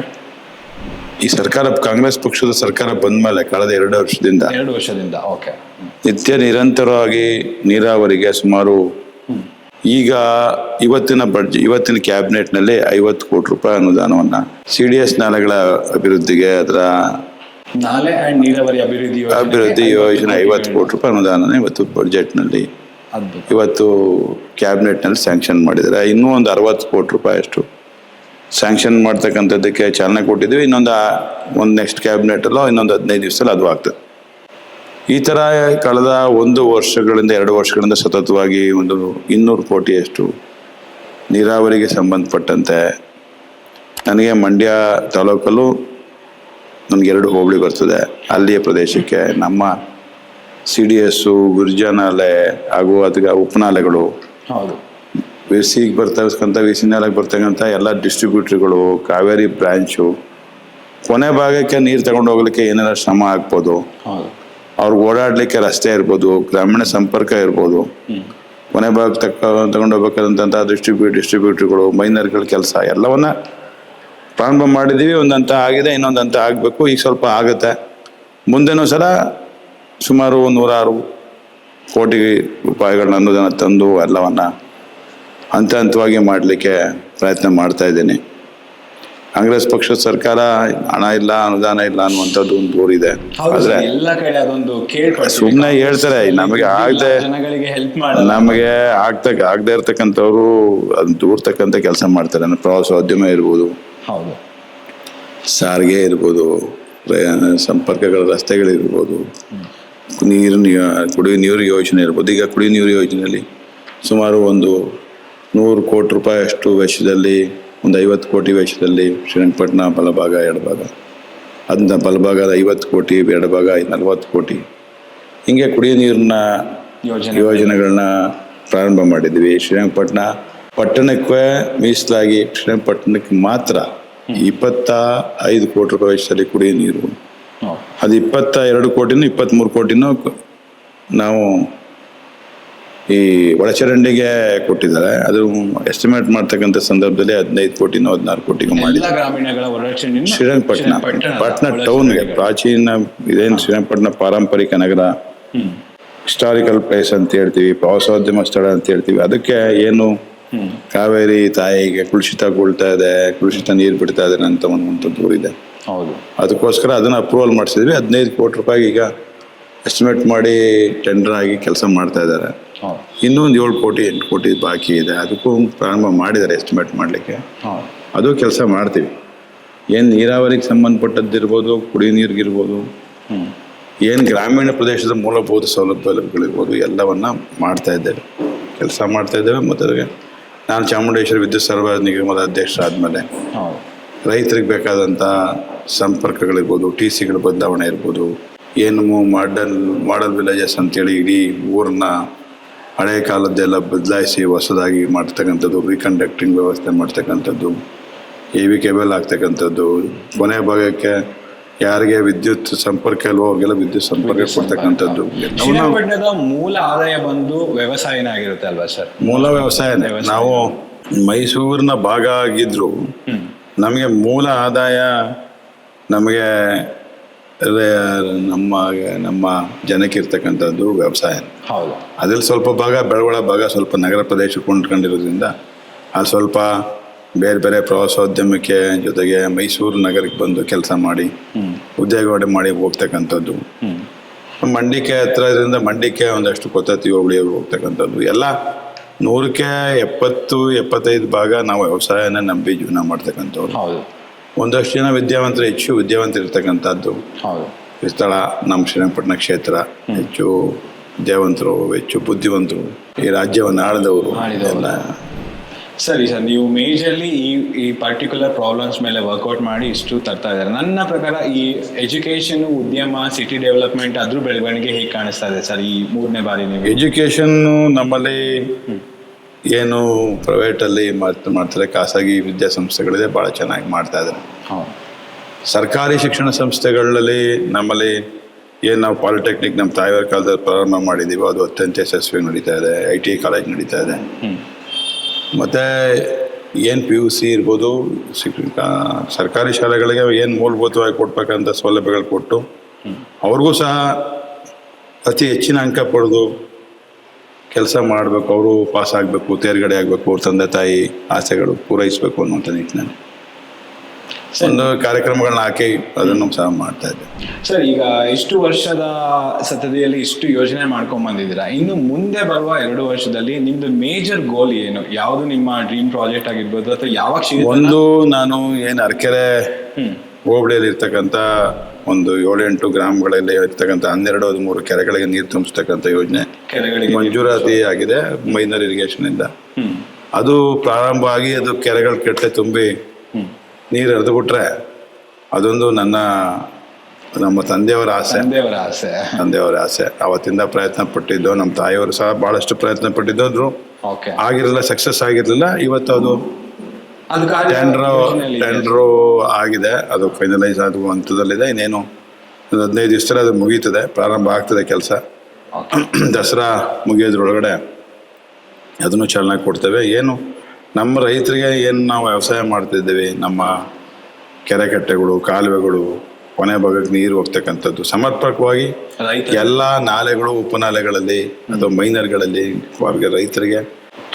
ಈ ಸರ್ಕಾರ, ಕಾಂಗ್ರೆಸ್ ಪಕ್ಷದ ಸರ್ಕಾರ ಬಂದ ಮೇಲೆ ಕಳೆದ 2 ವರ್ಷದಿಂದ 2 ವರ್ಷದಿಂದ ಓಕೆ, ನಿತ್ಯ ನಿರಂತರವಾಗಿ ನೀರಾವರಿಗೆ ಸುಮಾರು ಈಗ ಇವತ್ತಿನ ಕ್ಯಾಬಿನೆಟ್ನಲ್ಲಿ 50 ಕೋಟಿ ರೂಪಾಯಿ ಅನುದಾನವನ್ನ CDS ನಾಲೆಗಳ ಅಭಿವೃದ್ಧಿಗೆ, ಅದರ ನಾಲೆ ಅಂಡ್ ನೀರಾವರಿ ಅಭಿವೃದ್ಧಿ ಯೋಜನೆ 50 ಕೋಟಿ ರೂಪಾಯಿ ಅನುದಾನ ಇವತ್ತು ಬಜೆಟ್ನಲ್ಲಿ ಇವತ್ತು ಕ್ಯಾಬಿನೆಟ್ನಲ್ಲಿ ಸ್ಯಾಂಕ್ಷನ್ ಮಾಡಿದ್ದಾರೆ. ಇನ್ನೂ ಒಂದು 60 ಕೋಟಿ ರೂಪಾಯಿ ಅಷ್ಟು ಸ್ಯಾಂಕ್ಷನ್ ಮಾಡ್ತಕ್ಕಂಥದ್ದಕ್ಕೆ ಚಾಲನೆ ಕೊಟ್ಟಿದ್ದೀವಿ. ಒಂದು ನೆಕ್ಸ್ಟ್ ಕ್ಯಾಬಿನೆಟಲ್ಲೋ ಇನ್ನೊಂದು 15 ದಿವಸದಲ್ಲಿ ಅದು ಆಗ್ತದೆ. ಈ ಥರ ಕಳೆದ 2 ವರ್ಷಗಳಿಂದ ಸತತವಾಗಿ ಒಂದು 200 ಕೋಟಿಯಷ್ಟು ನೀರಾವರಿಗೆ ಸಂಬಂಧಪಟ್ಟಂತೆ, ನನಗೆ ಮಂಡ್ಯ ತಾಲೂಕಲ್ಲೂ ನನಗೆ 2 ಹೋಬಳಿ ಬರ್ತದೆ, ಅಲ್ಲಿಯ ಪ್ರದೇಶಕ್ಕೆ ನಮ್ಮ CDS, ಗುರ್ಜಾ ನಾಲೆ ಹಾಗೂ ಅದಕ್ಕೆ ಉಪನಾಲೆಗಳು, ವಿಸಿಗೆ ಬರ್ತಕ್ಕಂಥ ವಿಸಿ ನಾಲೆಗೆ ಬರ್ತಕ್ಕಂಥ ಎಲ್ಲ ಡಿಸ್ಟ್ರಿಬ್ಯೂಟ್ರಿಗಳು, ಕಾವೇರಿ ಬ್ರಾಂಚು, ಕೊನೆ ಭಾಗಕ್ಕೆ ನೀರು ತಗೊಂಡು ಹೋಗ್ಲಿಕ್ಕೆ ಏನೆಲ್ಲ ಶ್ರಮ ಆಗ್ಬೋದು, ಅವ್ರಿಗೆ ಓಡಾಡಲಿಕ್ಕೆ ರಸ್ತೆ ಇರ್ಬೋದು, ಗ್ರಾಮೀಣ ಸಂಪರ್ಕ ಇರ್ಬೋದು, ಕೊನೆ ಭಾಗ ತಗೊಂಡು ಹೋಗ್ಬೇಕಾದಂಥ ಡಿಸ್ಟ್ರಿಬ್ಯೂಟ್ರಿಗಳು, ಮೈನರ್ಗಳ ಕೆಲಸ ಎಲ್ಲವನ್ನ ಪ್ರಾರಂಭ ಮಾಡಿದ್ದೀವಿ. ಒಂದಂತ ಆಗಿದೆ, ಇನ್ನೊಂದಂತ ಆಗಬೇಕು. ಈಗ ಸ್ವಲ್ಪ ಆಗುತ್ತೆ. ಮುಂದೆನೂ ಸಲ ಸುಮಾರು 106 ಕೋಟಿ ರೂಪಾಯಿಗಳನ್ನ ಅನುದಾನ ತಂದು ಎಲ್ಲವನ್ನ ಹಂತವಾಗಿ ಮಾಡಲಿಕ್ಕೆ ಪ್ರಯತ್ನ ಮಾಡ್ತಾ ಇದ್ದೀನಿ. ಕಾಂಗ್ರೆಸ್ ಪಕ್ಷದ ಸರ್ಕಾರ ಹಣ ಇಲ್ಲ, ಅನುದಾನ ಇಲ್ಲ ಅನ್ನುವಂಥದ್ದು ಒಂದು ದೂರಿದೆ. ಆದ್ರೆ ಸುಮ್ಮನೆ ಹೇಳ್ತಾರೆ, ನಮಗೆ ಆಗದೆ ಇರ್ತಕ್ಕಂಥವ್ರು ಅದನ್ನ ದೂರ್ತಕ್ಕಂಥ ಕೆಲಸ ಮಾಡ್ತಾರೆ. ಪ್ರವಾಸೋದ್ಯಮ ಇರ್ಬೋದು, ಸಾರಿಗೆ ಇರ್ಬೋದು, ಸಂಪರ್ಕಗಳ ರಸ್ತೆಗಳಿರ್ಬೋದು, ಕುಡಿಯುವ ನೀರು ಯೋಜನೆ ಇರ್ಬೋದು. ಈಗ ಕುಡಿಯುವ ನೀರು ಯೋಜನೆಯಲ್ಲಿ ಸುಮಾರು ಒಂದು 100 ಕೋಟಿ ರೂಪಾಯಿ ಅಷ್ಟು ವೆಚ್ಚದಲ್ಲಿ, ಒಂದು 50 ಕೋಟಿ ವೆಚ್ಚದಲ್ಲಿ ಶ್ರೀರಂಗಪಟ್ಟಣ ಬಲಭಾಗ ಎಡಭಾಗ, ಅದನ್ನ ಬಲಭಾಗದ 50 ಕೋಟಿ, ಎಡಭಾಗ 40 ಕೋಟಿ, ಹಿಂಗೆ ಕುಡಿಯುವ ನೀರಿನ ಯೋಜನೆಗಳನ್ನ ಪ್ರಾರಂಭ ಮಾಡಿದ್ವಿ. ಶ್ರೀರಂಗಪಟ್ಟಣ ಪಟ್ಟಣಕ್ಕೆ ಮೀಸಲಾಗಿ ಶ್ರೀರಂಗಪಟ್ಟಣಕ್ಕೆ ಮಾತ್ರ 25 ಕೋಟಿ ರೂಪಾಯಿ ವೆಚ್ಚದಲ್ಲಿ ಕುಡಿಯುವ ನೀರು, ಅದು 22 ಕೋಟಿನೂ 23 ಕೋಟಿನೂ ನಾವು ಈ ಒಳಚರಂಡಿಗೆ ಕೊಟ್ಟಿದ್ದಾರೆ. ಅದು ಎಸ್ಟಿಮೇಟ್ ಮಾಡ್ತಕ್ಕಂಥ ಸಂದರ್ಭದಲ್ಲಿ 15 ಕೋಟಿನೋ 16 ಕೋಟಿಗೂ ಮಾಡಿ ಶ್ರೀರಂಗಪಟ್ಟಣ ಟೌನ್ಗೆ, ಪ್ರಾಚೀನ ಇದೇನು ಶ್ರೀರಂಗಪಟ್ಟಣ ಪಾರಂಪರಿಕ ನಗರ, ಹಿಸ್ಟಾರಿಕಲ್ ಪ್ಲೇಸ್ ಅಂತ ಹೇಳ್ತೀವಿ, ಪ್ರವಾಸೋದ್ಯಮ ಸ್ಥಳ ಅಂತ ಹೇಳ್ತೀವಿ. ಅದಕ್ಕೆ ಏನು ಕಾವೇರಿ ತಾಯಿಗೆ ಕುಲುಷಿತಗೊಳ್ತಾ ಇದೆ, ಕುಲುಷಿತ ನೀರು ಬಿಡ್ತಾ ಇದ್ದಾರೆ ಅಂತ ಒಂದು ದೂರಿದೆ. ಅದಕ್ಕೋಸ್ಕರ ಅದನ್ನ ಅಪ್ರೂವಲ್ ಮಾಡಿಸಿದ್ವಿ. 15 ಕೋಟಿ ರೂಪಾಯಿ ಈಗ ಎಸ್ಟಿಮೇಟ್ ಮಾಡಿ ಟೆಂಡರ್ ಆಗಿ ಕೆಲಸ ಮಾಡ್ತಾ ಇದ್ದಾರೆ. ಇನ್ನೂ ಒಂದು 7 ಕೋಟಿ 8 ಕೋಟಿ ಬಾಕಿ ಇದೆ. ಅದಕ್ಕೂ ಪ್ರಾರಂಭ ಮಾಡಿದ್ದಾರೆ ಎಸ್ಟಿಮೇಟ್ ಮಾಡಲಿಕ್ಕೆ. ಅದು ಕೆಲಸ ಮಾಡ್ತೀವಿ. ಏನು ನೀರಾವರಿಗೆ ಸಂಬಂಧಪಟ್ಟದ್ದಿರ್ಬೋದು, ಕುಡಿಯೋ ನೀರಿಗಿರ್ಬೋದು, ಏನು ಗ್ರಾಮೀಣ ಪ್ರದೇಶದ ಮೂಲಭೂತ ಸೌಲಭ್ಯಗಳಿರ್ಬೋದು, ಎಲ್ಲವನ್ನ ಮಾಡ್ತಾ ಇದ್ದೇವೆ, ಕೆಲಸ ಮಾಡ್ತಾ ಇದ್ದೇವೆ. ಮತ್ತು ನಾನು ಚಾಮುಂಡೇಶ್ವರಿ ವಿದ್ಯುತ್ ಸರಬರಾಜು ನಿಗಮದ ಅಧ್ಯಕ್ಷರಾದಮೇಲೆ ರೈತರಿಗೆ ಬೇಕಾದಂಥ ಸಂಪರ್ಕಗಳಿರ್ಬೋದು, TCಗಳ ಬದಲಾವಣೆ ಇರ್ಬೋದು, ಏನು ಮಾಡಲ್ ವಿಲೇಜಸ್ ಅಂತೇಳಿ ಇಡೀ ಊರನ್ನ ಹಳೆಯ ಕಾಲದ್ದೆಲ್ಲ ಬದಲಾಯಿಸಿ ಹೊಸದಾಗಿ ಮಾಡ್ತಕ್ಕಂಥದ್ದು, ರೀಕಂಡಕ್ಟಿಂಗ್ ವ್ಯವಸ್ಥೆ ಮಾಡ್ತಕ್ಕಂಥದ್ದು, AV ಕೇಬಲ್ ಆಗ್ತಕ್ಕಂಥದ್ದು, ಕೊನೆ ಭಾಗಕ್ಕೆ ಯಾರಿಗೆ ವಿದ್ಯುತ್ ಸಂಪರ್ಕ ಇಲ್ವೋ ಅವ್ರಿಗೆಲ್ಲ ವಿದ್ಯುತ್ ಸಂಪರ್ಕ ಕೊಡ್ತಕ್ಕಂಥದ್ದು. ಶ್ರೀರಂಗಪಟ್ಟಣದ ಮೂಲ ಆದಾಯ ಬಂದು ವ್ಯವಸಾಯನೇ ಆಗಿರುತ್ತೆ ಅಲ್ವಾ ಸರ್? ಮೂಲ ವ್ಯವಸಾಯನೇ. ನಾವು ಮೈಸೂರಿನ ಭಾಗ ಆಗಿದ್ರು ನಮಗೆ ಮೂಲ ಆದಾಯ ನಮಗೆ ನಮ್ಮ ಜನಕ್ಕೆ ಇರ್ತಕ್ಕಂಥದ್ದು ವ್ಯವಸಾಯ. ಹೌದು. ಅದ್ರಲ್ಲಿ ಸ್ವಲ್ಪ ಭಾಗ ಬೆಳವಳ ಭಾಗ ಸ್ವಲ್ಪ ನಗರ ಪ್ರದೇಶಕ್ಕೆ ಕೊಂಡ್ಕೊಂಡಿರೋದ್ರಿಂದ ಅಲ್ಲಿ ಸ್ವಲ್ಪ ಬೇರೆ ಬೇರೆ ಪ್ರವಾಸೋದ್ಯಮಕ್ಕೆ ಜೊತೆಗೆ ಮೈಸೂರು ನಗರಕ್ಕೆ ಬಂದು ಕೆಲಸ ಮಾಡಿ ಉದ್ಯೋಗ ಮಾಡಿ ಹೋಗ್ತಕ್ಕಂಥದ್ದು. ಮಂಡಿಕೆ ಹತ್ರ ಇದರಿಂದ ಮಂಡಿಕೆ ಒಂದಷ್ಟು ಕೊತ್ತತ್ತಿ ಹೋಬಳಿ ಹೋಗ್ತಕ್ಕಂಥದ್ದು ಎಲ್ಲ 100ಕ್ಕೆ 70-75 ಭಾಗ ನಾವು ವ್ಯವಸಾಯನ ನಂಬಿ ಜೀವನ ಮಾಡ್ತಕ್ಕಂಥವ್ರು. ಒಂದಷ್ಟು ಜನ ಹೆಚ್ಚು ವಿದ್ಯಾವಂತರು ಇರ್ತಕ್ಕಂಥದ್ದು ಸ್ಥಳ ನಮ್ಮ ಶ್ರೀರಂಗಪಟ್ಟಣ ಕ್ಷೇತ್ರ. ಹೆಚ್ಚು ವಿದ್ಯಾವಂತರು, ಹೆಚ್ಚು ಬುದ್ಧಿವಂತರು, ಈ ರಾಜ್ಯವನ್ನು ಆಳಿದವರು ಎಲ್ಲ. ಸರಿ ಸರ್, ನೀವು ಮೇಜರ್ಲಿ ಈ ಪರ್ಟಿಕ್ಯುಲರ್ ಪ್ರಾಬ್ಲಮ್ಸ್ ಮೇಲೆ ವರ್ಕೌಟ್ ಮಾಡಿ ಇಷ್ಟು ತರ್ತಾ ಇದ್ದಾರೆ. ನನ್ನ ಪ್ರಕಾರ ಈ ಎಜುಕೇಶನ್, ಉದ್ಯಮ, ಸಿಟಿ ಡೆವಲಪ್ಮೆಂಟ್ ಅದ್ರ ಬೆಳವಣಿಗೆ ಹೇಗೆ ಕಾಣಿಸ್ತಾ ಇದೆ ಸರ್ ಈ 3ನೇ ಬಾರಿ ನೀವು? ಎಜುಕೇಶನ್ನು ನಮ್ಮಲ್ಲಿ ಏನು ಪ್ರೈವೇಟಲ್ಲಿ ಮಾಡ್ತಾರೆ, ಖಾಸಗಿ ವಿದ್ಯಾಸಂಸ್ಥೆಗಳಿದೆ, ಭಾಳ ಚೆನ್ನಾಗಿ ಮಾಡ್ತಾ ಇದ್ದಾರೆ. ಸರ್ಕಾರಿ ಶಿಕ್ಷಣ ಸಂಸ್ಥೆಗಳಲ್ಲಿ ನಮ್ಮಲ್ಲಿ ಏನು ನಾವು ಪಾಲಿಟೆಕ್ನಿಕ್ ನಮ್ಮ ತಾಯಿಯವರ ಕಾಲದಲ್ಲಿ ಪ್ರಾರಂಭ ಮಾಡಿದ್ದೀವೋ ಅದು ಅತ್ಯಂತ ಯಶಸ್ವಿಯಾಗಿ ನಡೀತಾ ಇದೆ. ITI ಕಾಲೇಜ್ ನಡೀತಾ ಇದೆ. ಮತ್ತು ಏನು PUC ಇರ್ಬೋದು, ಸರ್ಕಾರಿ ಶಾಲೆಗಳಿಗೆ ಏನು ಮೂಲಭೂತವಾಗಿ ಕೊಡ್ಬೇಕಂತ ಸೌಲಭ್ಯಗಳು ಕೊಟ್ಟು ಅವ್ರಿಗೂ ಸಹ ಅತಿ ಹೆಚ್ಚಿನ ಅಂಕ ಪಡೆದು ಕೆಲಸ ಮಾಡಬೇಕು, ಅವರು ಪಾಸ್ ಆಗಬೇಕು, ತೇರ್ಗಡೆ ಆಗಬೇಕು, ಅವ್ರ ತಂದೆ ತಾಯಿ ಆಸೆಗಳು ಪೂರೈಸಬೇಕು ಅನ್ನುವಂಥ ನಿಟ್ಟಿನಲ್ಲಿ ಒಂದು ಕಾರ್ಯಕ್ರಮಗಳನ್ನ ಹಾಕಿ ಅದನ್ನು ಸಹ ಮಾಡ್ತಾ ಇದ್ದೆ. ಸರ್, ಈಗ ಇಷ್ಟು ವರ್ಷದ ಸತದಿಯಲ್ಲಿ ಇಷ್ಟು ಯೋಜನೆ ಮಾಡ್ಕೊಂಡ್ ಬಂದಿದ್ದೀರಾ. ಇನ್ನು ಮುಂದೆ ಬರುವ 2 ವರ್ಷದಲ್ಲಿ ನಿಮ್ದು ಮೇಜರ್ ಗೋಲ್ ಏನು? ಯಾವುದು ನಿಮ್ಮ ಡ್ರೀಮ್ ಪ್ರಾಜೆಕ್ಟ್ ಆಗಿರ್ಬೋದು ಅಥವಾ ಯಾವಾಗ? ಒಂದು ನಾನು ಏನು ಅರಕೆರೆ ಹೋಬಳಿಯಲ್ಲಿ ಇರ್ತಕ್ಕಂಥ ಒಂದು 7-8 ಗ್ರಾಮಗಳಲ್ಲಿ ಇರ್ತಕ್ಕಂಥ 12-13 ಕೆರೆಗಳಿಗೆ ನೀರು ತುಂಬಿಸ್ತಕ್ಕಂಥ ಯೋಜನೆ ಮಂಜೂರಾತಿ ಆಗಿದೆ ಮೈನರ್ ಇರಿಗೇಷನ್ ಇಂದ. ಅದು ಪ್ರಾರಂಭ ಆಗಿ ಅದು ಕೆರೆಗಳು ಕೆಟ್ಟೆ ತುಂಬಿ ನೀರು ಹರಿದು ಬಿಟ್ರೆ ಅದೊಂದು ನಮ್ಮ ತಂದೆಯವರ ಆಸೆ. ಅವತ್ತಿಂದ ಪ್ರಯತ್ನ ಪಟ್ಟಿದ್ದು, ನಮ್ಮ ತಾಯಿಯವರು ಸಹ ಬಹಳಷ್ಟು ಪ್ರಯತ್ನ ಪಟ್ಟಿದ್ದು, ಆಗಿರಲಿಲ್ಲ, ಸಕ್ಸಸ್ ಆಗಿರಲಿಲ್ಲ. ಇವತ್ತು ಅದು ಟೆಂಡ್ರು ಆಗಿದೆ, ಅದು ಫೈನಲೈಸ್ ಆಗುವ ಹಂತದಲ್ಲಿದೆ. ಇನ್ನೇನು 15 ದಿವಸದಲ್ಲಿ ಅದು ಮುಗೀತದೆ, ಪ್ರಾರಂಭ ಆಗ್ತದೆ ಕೆಲಸ. ದಸರಾ ಮುಗಿಯೋದ್ರೊಳಗಡೆ ಅದನ್ನು ಚಾಲನೆ ಕೊಡ್ತೇವೆ. ಏನು ನಮ್ಮ ರೈತರಿಗೆ ಏನು ನಾವು ವ್ಯವಸಾಯ ಮಾಡ್ತಿದ್ದೀವಿ, ನಮ್ಮ ಕೆರೆ ಕಟ್ಟೆಗಳು, ಕಾಲುವೆಗಳು, ಕೊನೆ ಭಾಗಕ್ಕೆ ನೀರು ಹೋಗ್ತಕ್ಕಂಥದ್ದು ಸಮರ್ಪಕವಾಗಿ ಎಲ್ಲ ನಾಲೆಗಳು, ಉಪನಾಲೆಗಳಲ್ಲಿ ಅಥವಾ ಮೈನರ್ಗಳಲ್ಲಿ ರೈತರಿಗೆ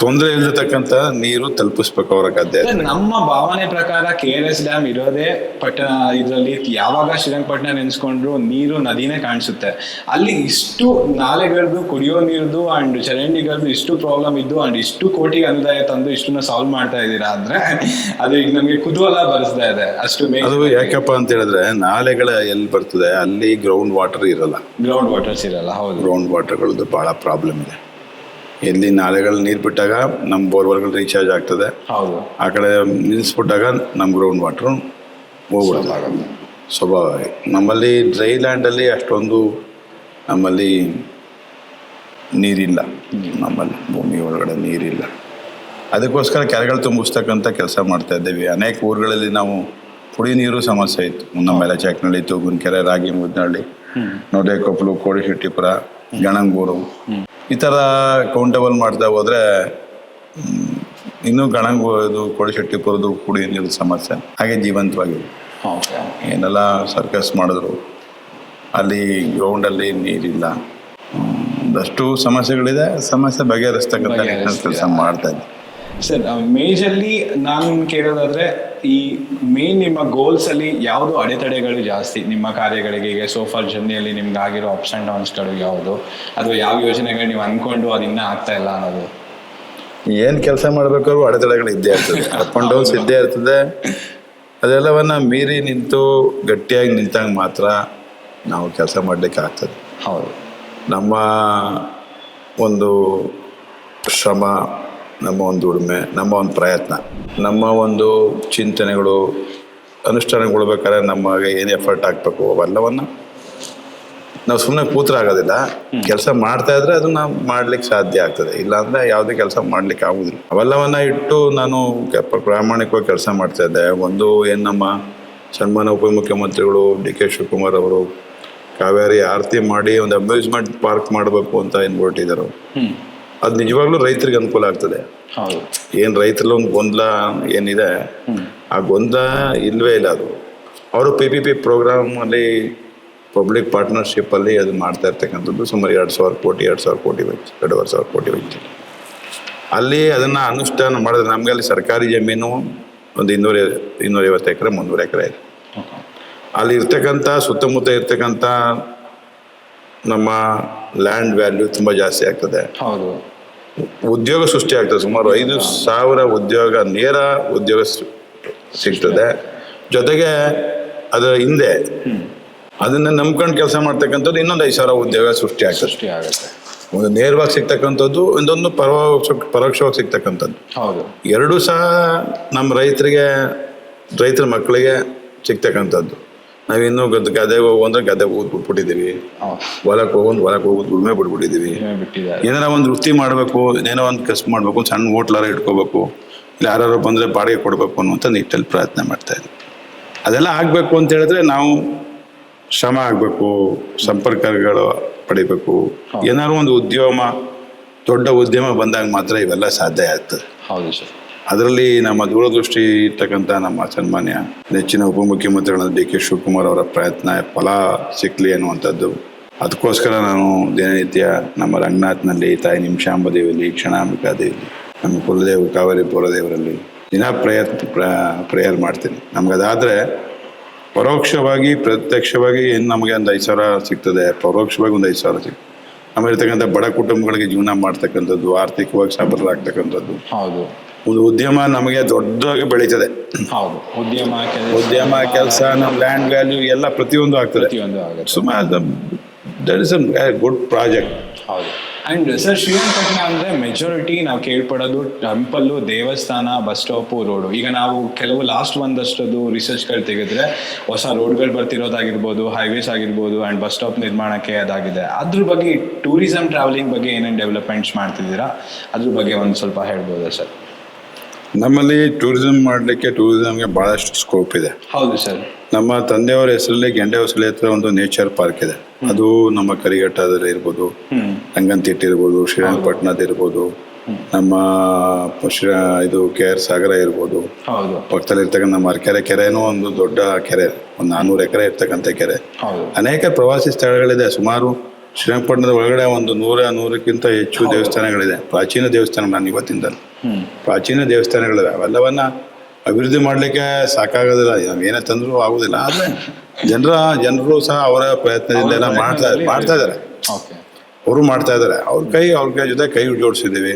ತೊಂದರೆ ಇಲ್ಲತಕ್ಕಂಥ ನೀರು ತಲುಪಿಸ್ಬೇಕು ಅವರ ಗದ್ದೆ. ನಮ್ಮ ಭಾವನೆ ಪ್ರಕಾರ KRS ಡ್ಯಾಮ್ ಇರೋದೇ ಪಟ್ಟಣ ಇದರಲ್ಲಿ. ಯಾವಾಗ ಶ್ರೀರಂಗಪಟ್ಟಣ ನೆನೆಸ್ಕೊಂಡ್ರು ನೀರು ನದಿನೇ ಕಾಣಿಸುತ್ತೆ. ಅಲ್ಲಿ ಇಷ್ಟು ನಾಲೆಗಳದ್ದು, ಕುಡಿಯೋ ನೀರ್ದು ಅಂಡ್ ಚರಂಡಿಗಳದ್ದು ಇಷ್ಟು ಪ್ರಾಬ್ಲಮ್ ಇದ್ದು ಅಂಡ್ ಇಷ್ಟು ಕೋಟಿ ಅನುದಾಯ ತಂದು ಇಷ್ಟನ್ನ ಸಾಲ್ವ್ ಮಾಡ್ತಾ ಇದ್ದೀರಾ ಅಂದ್ರೆ ಅದು ಈಗ ನಮ್ಗೆ ಕುತೂಹಲ ಬರೆಸ್ತಾ ಇದೆ. ಅಷ್ಟು ಅದು ಯಾಕಪ್ಪ ಅಂತ ಹೇಳಿದ್ರೆ ನಾಲೆಗಳ ಎಲ್ಲಿ ಬರ್ತದೆ ಅಲ್ಲಿ ಗ್ರೌಂಡ್ ವಾಟರ್ ಇರಲ್ಲ. ಹೌದು, ಗ್ರೌಂಡ್ ವಾಟರ್ಗಳದ್ದು ಬಹಳ ಪ್ರಾಬ್ಲಮ್ ಇದೆ. ಎಲ್ಲಿ ನಾಲೆಗಳು ನೀರು ಬಿಟ್ಟಾಗ ನಮ್ಮ ಬೋರ್ವೆಲ್ಗಳು ರೀಚಾರ್ಜ್ ಆಗ್ತದೆ, ಆ ಕಡೆ ನಿಲ್ಲಿಸ್ಬಿಟ್ಟಾಗ ನಮ್ಮ ಗ್ರೌಂಡ್ ವಾಟ್ರು ಹೋಗ್ಬಿಡ್ತದೆ ಸ್ವಭಾವವಾಗಿ. ನಮ್ಮಲ್ಲಿ ಡ್ರೈ ಲ್ಯಾಂಡಲ್ಲಿ ಅಷ್ಟೊಂದು ನಮ್ಮಲ್ಲಿ ನೀರಿಲ್ಲ, ನಮ್ಮಲ್ಲಿ ಭೂಮಿ ಒಳಗಡೆ ನೀರಿಲ್ಲ. ಅದಕ್ಕೋಸ್ಕರ ಕೆರೆಗಳು ತುಂಬಿಸ್ತಕ್ಕಂಥ ಕೆಲಸ ಮಾಡ್ತಾ ಇದ್ದೀವಿ. ಅನೇಕ ಊರುಗಳಲ್ಲಿ ನಾವು ಕುಡಿ ನೀರು ಸಮಸ್ಯೆ ಇತ್ತು. ನಮ್ಮೆಲ್ಲ ಚೆಕ್ನಳ್ಳಿ, ತೂಗುನಕೆರೆ, ರಾಗಿ ಮುದ್ನಹಳ್ಳಿ, ನೊದೇಕೊಪ್ಪಲು, ಕೋಡಿಶೆಟ್ಟಿಪುರ, ಗಣಂಗೂರು ಈ ಥರ ಕೌಂಟಬಲ್ ಮಾಡ್ತಾ ಹೋದರೆ ಇನ್ನೂ ಗಣಂಗೂರದು, ಕೋಡಿಶೆಟ್ಟಿಪುರದು ಕುಡಿಯೋ ನೀರು ಸಮಸ್ಯೆ ಹಾಗೆ ಜೀವಂತವಾಗಿದೆ. ಏನೆಲ್ಲ ಸರ್ಕಸ್ ಮಾಡಿದ್ರು ಅಲ್ಲಿ ಗ್ರೌಂಡಲ್ಲಿ ನೀರಿಲ್ಲ. ಒಂದಷ್ಟು ಸಮಸ್ಯೆಗಳಿದೆ, ಸಮಸ್ಯೆ ಬಗೆಹರಿಸ್ತಕ್ಕಂಥ ಕೆಲಸ ಮಾಡ್ತಾ ಇದ್ದೆ. ಸರ್ ಮೇಜರ್ಲಿ ನಾನು ಕೇಳೋದಾದ್ರೆ ಈ ಮೇನ್ ನಿಮ್ಮ ಗೋಲ್ಸ್ ಅಲ್ಲಿ ಯಾವುದು ಅಡೆತಡೆಗಳು ಜಾಸ್ತಿ ನಿಮ್ಮ ಕಾರ್ಯಗಳಿಗೆ? ಈಗ ಸೋಫಾರ್ ಜರ್ನಿಯಲ್ಲಿ ನಿಮ್ಗೆ ಆಗಿರೋ ಅಪ್ಸ್ ಆ್ಯಂಡ್ ಡೌನ್ಸ್ಗಳು ಯಾವುದು, ಅಥವಾ ಯಾವ ಯೋಜನೆಗಳು ನೀವು ಅಂದ್ಕೊಂಡು ಅದು ಇನ್ನೂ ಆಗ್ತಾ ಇಲ್ಲ ಅನ್ನೋದು? ಏನು ಕೆಲಸ ಮಾಡಬೇಕಾದ್ರೂ ಅಡೆತಡೆಗಳು ಇದ್ದೇ ಇರ್ತದೆ, ಅಪ್ ಆ್ಯಂಡ್ ಡೌನ್ಸ್ ಇದ್ದೇ ಇರ್ತದೆ. ಅದೆಲ್ಲವನ್ನ ಮೀರಿ ನಿಂತು ಗಟ್ಟಿಯಾಗಿ ನಿಂತಾಗ ಮಾತ್ರ ನಾವು ಕೆಲಸ ಮಾಡಲಿಕ್ಕೆ ಆಗ್ತದೆ. ಹೌದು. ನಮ್ಮ ಒಂದು ಶ್ರಮ, ನಮ್ಮ ಒಂದು ಉಳುಮೆ, ನಮ್ಮ ಒಂದು ಪ್ರಯತ್ನ, ನಮ್ಮ ಒಂದು ಚಿಂತನೆಗಳು ಅನುಷ್ಠಾನಗೊಳ್ಬೇಕಾದ್ರೆ ನಮಗೆ ಏನು ಎಫರ್ಟ್ ಹಾಕಬೇಕು ಅವೆಲ್ಲವನ್ನು ನಾವು ಸುಮ್ಮನೆ ಕೂತ್ರಾಗೋದಿಲ್ಲ. ಕೆಲಸ ಮಾಡ್ತಾ ಇದ್ರೆ ಅದನ್ನ ಮಾಡ್ಲಿಕ್ಕೆ ಸಾಧ್ಯ ಆಗ್ತದೆ, ಇಲ್ಲಾಂದ್ರೆ ಯಾವುದೇ ಕೆಲಸ ಮಾಡ್ಲಿಕ್ಕೆ ಆಗುದಿಲ್ಲ. ಅವೆಲ್ಲವನ್ನ ಇಟ್ಟು ನಾನು ಪ್ರಾಮಾಣಿಕವಾಗಿ ಕೆಲಸ ಮಾಡ್ತಾ ಇದ್ದೆ. ಒಂದು ಏನು ನಮ್ಮ ಸನ್ಮಾನ್ಯ ಉಪಮುಖ್ಯಮಂತ್ರಿಗಳು ಡಿ.ಕೆ. ಶಿವಕುಮಾರ್ ಅವರು ಕಾವೇರಿ ಆರತಿ ಮಾಡಿ ಒಂದು ಅಮ್ಯೂಸ್ಮೆಂಟ್ ಪಾರ್ಕ್ ಮಾಡಬೇಕು ಅಂತ ಏನು ಹೊರಟಿದ್ದಾರೆ. ಅದು ನಿಜವಾಗ್ಲೂ ರೈತರಿಗೆ ಅನುಕೂಲ ಆಗ್ತದೆ. ಏನು ರೈತರಲ್ಲಿ ಒಂದು ಗೊಂದಲ ಏನಿದೆ, ಆ ಗೊಂದಲ ಇಲ್ವೇ ಇಲ್ಲ. ಅದು ಅವರು PPP ಪ್ರೋಗ್ರಾಮಲ್ಲಿ ಪಬ್ಲಿಕ್ ಪಾರ್ಟ್ನರ್ಶಿಪ್ಪಲ್ಲಿ ಅದು ಮಾಡ್ತಾ ಇರ್ತಕ್ಕಂಥದ್ದು. ಸುಮಾರು 2,000 ಕೋಟಿ ವೆಚ್ಚ, 2,500 ಕೋಟಿ ವೆಚ್ಚ. ಅಲ್ಲಿ ಅದನ್ನು ಅನುಷ್ಠಾನ ಮಾಡಿದ್ರೆ ನಮಗೆ ಅಲ್ಲಿ ಸರ್ಕಾರಿ ಜಮೀನು ಒಂದು 250 ಎಕರೆ 300 ಎಕರೆ ಇದೆ. ಅಲ್ಲಿ ಇರ್ತಕ್ಕಂಥ ಸುತ್ತಮುತ್ತ ಇರ್ತಕ್ಕಂಥ ನಮ್ಮ ಲ್ಯಾಂಡ್ ವ್ಯಾಲ್ಯೂ ತುಂಬ ಜಾಸ್ತಿ ಆಗ್ತದೆ. ಹೌದು. ಉದ್ಯೋಗ ಸೃಷ್ಟಿ ಆಗ್ತದೆ. ಸುಮಾರು 5,000 ಉದ್ಯೋಗ, ನೇರ ಉದ್ಯೋಗ ಸಿಗ್ತದೆ. ಜೊತೆಗೆ ಅದರ ಹಿಂದೆ ಅದನ್ನ ನಂಬ್ಕೊಂಡು ಕೆಲಸ ಮಾಡ್ತಕ್ಕಂಥದ್ದು ಇನ್ನೊಂದು 5,000 ಉದ್ಯೋಗ ಸೃಷ್ಟಿ ಆಗುತ್ತೆ. ಒಂದು ನೇರವಾಗಿ ಸಿಗ್ತಕ್ಕಂಥದ್ದು, ಇನ್ನೊಂದು ಪರೋಕ್ಷವಾಗಿ ಸಿಗ್ತಕ್ಕಂಥದ್ದು. ಹೌದು. ಎರಡೂ ಸಹ ನಮ್ಮ ರೈತರ ಮಕ್ಕಳಿಗೆ ಸಿಗ್ತಕ್ಕಂಥದ್ದು. ನಾವಿನ್ನೂ ಗದ್ದೆಗೆ ಹೋಗುವಂದ್ರೆ ಗದ್ದೆ ಬಿಟ್ಬಿಟ್ಟಿದ್ದೀವಿ, ಹೊಲಕ್ಕೆ ಹೋಗೋದು ಉಳುಮೆ ಬಿಟ್ಬಿಟ್ಟಿದ್ದೀವಿ. ಏನಾರ ಒಂದು ವೃತ್ತಿ ಮಾಡಬೇಕು, ಏನೋ ಒಂದು ಕಸಬು ಮಾಡಬೇಕು, ಸಣ್ಣ ಹೋಟ್ಲಾರ ಇಟ್ಕೋಬೇಕು, ಇಲ್ಲ ಯಾರು ಬಂದರೆ ಬಾಡಿಗೆ ಕೊಡಬೇಕು ಅನ್ನುವಂಥ ನಿಟ್ಟಲ್ಲಿ ಪ್ರಯತ್ನ ಮಾಡ್ತಾ ಇದ್ದೀವಿ. ಅದೆಲ್ಲ ಆಗಬೇಕು ಅಂತ ಹೇಳಿದ್ರೆ ನಾವು ಶ್ರಮ ಆಗಬೇಕು, ಸಂಪರ್ಕಗಳು ಪಡಿಬೇಕು. ಏನಾದ್ರು ಒಂದು ದೊಡ್ಡ ಉದ್ಯಮ ಬಂದಾಗ ಮಾತ್ರ ಇವೆಲ್ಲ ಸಾಧ್ಯ ಆಗ್ತದೆ. ಹೌದು ಸರ್. ಅದರಲ್ಲಿ ನಮ್ಮ ದೂರದೃಷ್ಟಿ ಇರ್ತಕ್ಕಂಥ ನಮ್ಮ ಸನ್ಮಾನ್ಯ ನೆಚ್ಚಿನ ಉಪಮುಖ್ಯಮಂತ್ರಿಗಳಾದ ಡಿ.ಕೆ. ಶಿವಕುಮಾರ್ ಅವರ ಪ್ರಯತ್ನ ಫಲ ಸಿಕ್ಕಲಿ ಅನ್ನುವಂಥದ್ದು. ಅದಕ್ಕೋಸ್ಕರ ನಾನು ದಿನನಿತ್ಯ ನಮ್ಮ ರಂಗನಾಥ್ನಲ್ಲಿ, ತಾಯಿ ನಿಮಿಷಾಂಬ ದೇವಿಯಲ್ಲಿ, ಕ್ಷಣಾಂಬಿಕಾ ದೇವಿಯಲ್ಲಿ, ನಮ್ಮ ಕುಲದೇವ ಕಾವೇರಿ ಪುರದೇವರಲ್ಲಿ ದಿನ ಪ್ರೇಯರ್ ಮಾಡ್ತೀನಿ. ನಮಗದಾದರೆ ಪರೋಕ್ಷವಾಗಿ ಪ್ರತ್ಯಕ್ಷವಾಗಿ ಏನು ನಮಗೆ ಒಂದು 5,000 ಸಿಗ್ತದೆ, ಪರೋಕ್ಷವಾಗಿ ಒಂದು 5,000 ಸಿಗ್ತದೆ. ನಮ್ಮಲ್ಲಿರ್ತಕ್ಕಂಥ ಬಡ ಕುಟುಂಬಗಳಿಗೆ ಜೀವನ ಮಾಡ್ತಕ್ಕಂಥದ್ದು, ಆರ್ಥಿಕವಾಗಿ ಸಬಲರಾಗ್ತಕ್ಕಂಥದ್ದು. ಹೌದು. ಒಂದು ಉದ್ಯಮ ನಮಗೆ ದೊಡ್ಡದಾಗಿ ಬೆಳೀತದೆ. ಹೌದು. ಉದ್ಯಮ ಕೆಲಸ, ನಮ್ಮ ಲ್ಯಾಂಡ್ ವ್ಯಾಲ್ಯೂ ಎಲ್ಲ ಪ್ರತಿಯೊಂದು ಆಗ್ತದೆ. ಸುಮಾರು that is a good project. ಹೌದು. ಆ್ಯಂಡ್ ಸರ್, ಶ್ರೀರಂಗಪಟ್ಟಣ ಅಂದರೆ ಮೆಜಾರಿಟಿ ನಾವು ಕೇಳ್ಪಡೋದು ಟೆಂಪಲ್ಲು, ದೇವಸ್ಥಾನ, ಬಸ್ ಸ್ಟಾಪು, ರೋಡು. ಈಗ ನಾವು ಕೆಲವು ಲಾಸ್ಟ್ ಒಂದಷ್ಟದು ರಿಸರ್ಚ್ಗಳು ತೆಗೆದ್ರೆ ಹೊಸ ರೋಡ್ಗಳು ಬರ್ತಿರೋದಾಗಿರ್ಬೋದು, ಹೈವೇಸ್ ಆಗಿರ್ಬೋದು, ಆ್ಯಂಡ್ ಬಸ್ ಸ್ಟಾಪ್ ನಿರ್ಮಾಣಕ್ಕೆ ಅದಾಗಿದೆ. ಅದ್ರ ಬಗ್ಗೆ ಟೂರಿಸಂ ಟ್ರಾವೆಲಿಂಗ್ ಬಗ್ಗೆ ಏನೇನು ಡೆವಲಪ್ಮೆಂಟ್ಸ್ ಮಾಡ್ತಿದ್ದೀರಾ, ಅದ್ರ ಬಗ್ಗೆ ಒಂದು ಸ್ವಲ್ಪ ಹೇಳ್ಬೋದಾ ಸರ್? ನಮ್ಮಲ್ಲಿ ಟೂರಿಸಂ ಮಾಡಲಿಕ್ಕೆ ಟೂರಿಸಂಗೆ ಭಾಳಷ್ಟು ಸ್ಕೋಪ್ ಇದೆ. ಹೌದು ಸರ್. ನಮ್ಮ ತಂದೆಯವರ ಹೆಸರಲ್ಲಿ ಗೆಂಡೆ ಹೊಸಳೆ ಹತ್ರ ಒಂದು ನೇಚರ್ ಪಾರ್ಕ್ ಇದೆ. ಅದು ನಮ್ಮ ಕರಿಘಟ್ಟದಲ್ಲಿ ಇರ್ಬೋದು, ರಂಗನತಿಟ್ಟು ಇರ್ಬೋದು, ಶ್ರೀರಂಗಪಟ್ಟಣದ ಇರ್ಬೋದು, ನಮ್ಮ ಇದು KR ಸಾಗರ ಇರ್ಬೋದು. ಪಕ್ಕದಲ್ಲಿ ಇರ್ತಕ್ಕಂಥ ನಮ್ಮ ಅರಕೆರೆ ಕೆರೆನೂ ಒಂದು ದೊಡ್ಡ ಕೆರೆ, ಒಂದು 400 ಎಕರೆ ಇರ್ತಕ್ಕಂಥ ಕೆರೆ. ಅನೇಕ ಪ್ರವಾಸಿ ಸ್ಥಳಗಳಿದೆ. ಸುಮಾರು ಶ್ರೀರಂಗಪಟ್ಟಣದ ಒಳಗಡೆ ಒಂದು 100ಕ್ಕಿಂತ ಹೆಚ್ಚು ದೇವಸ್ಥಾನಗಳಿದೆ. ಪ್ರಾಚೀನ ದೇವಸ್ಥಾನ, ನಾನು ಇವತ್ತಿಂದ ಪ್ರಾಚೀನ ದೇವಸ್ಥಾನಗಳಿದೆ. ಅವೆಲ್ಲವನ್ನ ಅಭಿವೃದ್ಧಿ ಮಾಡಲಿಕ್ಕೆ ಸಾಕಾಗೋದಿಲ್ಲ, ಏನೇ ತಂದರೂ ಆಗೋದಿಲ್ಲ. ಆದರೆ ಜನರು ಸಹ ಅವರ ಪ್ರಯತ್ನದಿಂದ ಎಲ್ಲ ಮಾಡ್ತಾ ಇದ್ದಾರೆ. ಅವರು ಮಾಡ್ತಾ ಇದ್ದಾರೆ. ಅವ್ರ ಕೈ ಜೊತೆ ಕೈ ಜೋಡಿಸಿದ್ದೀವಿ.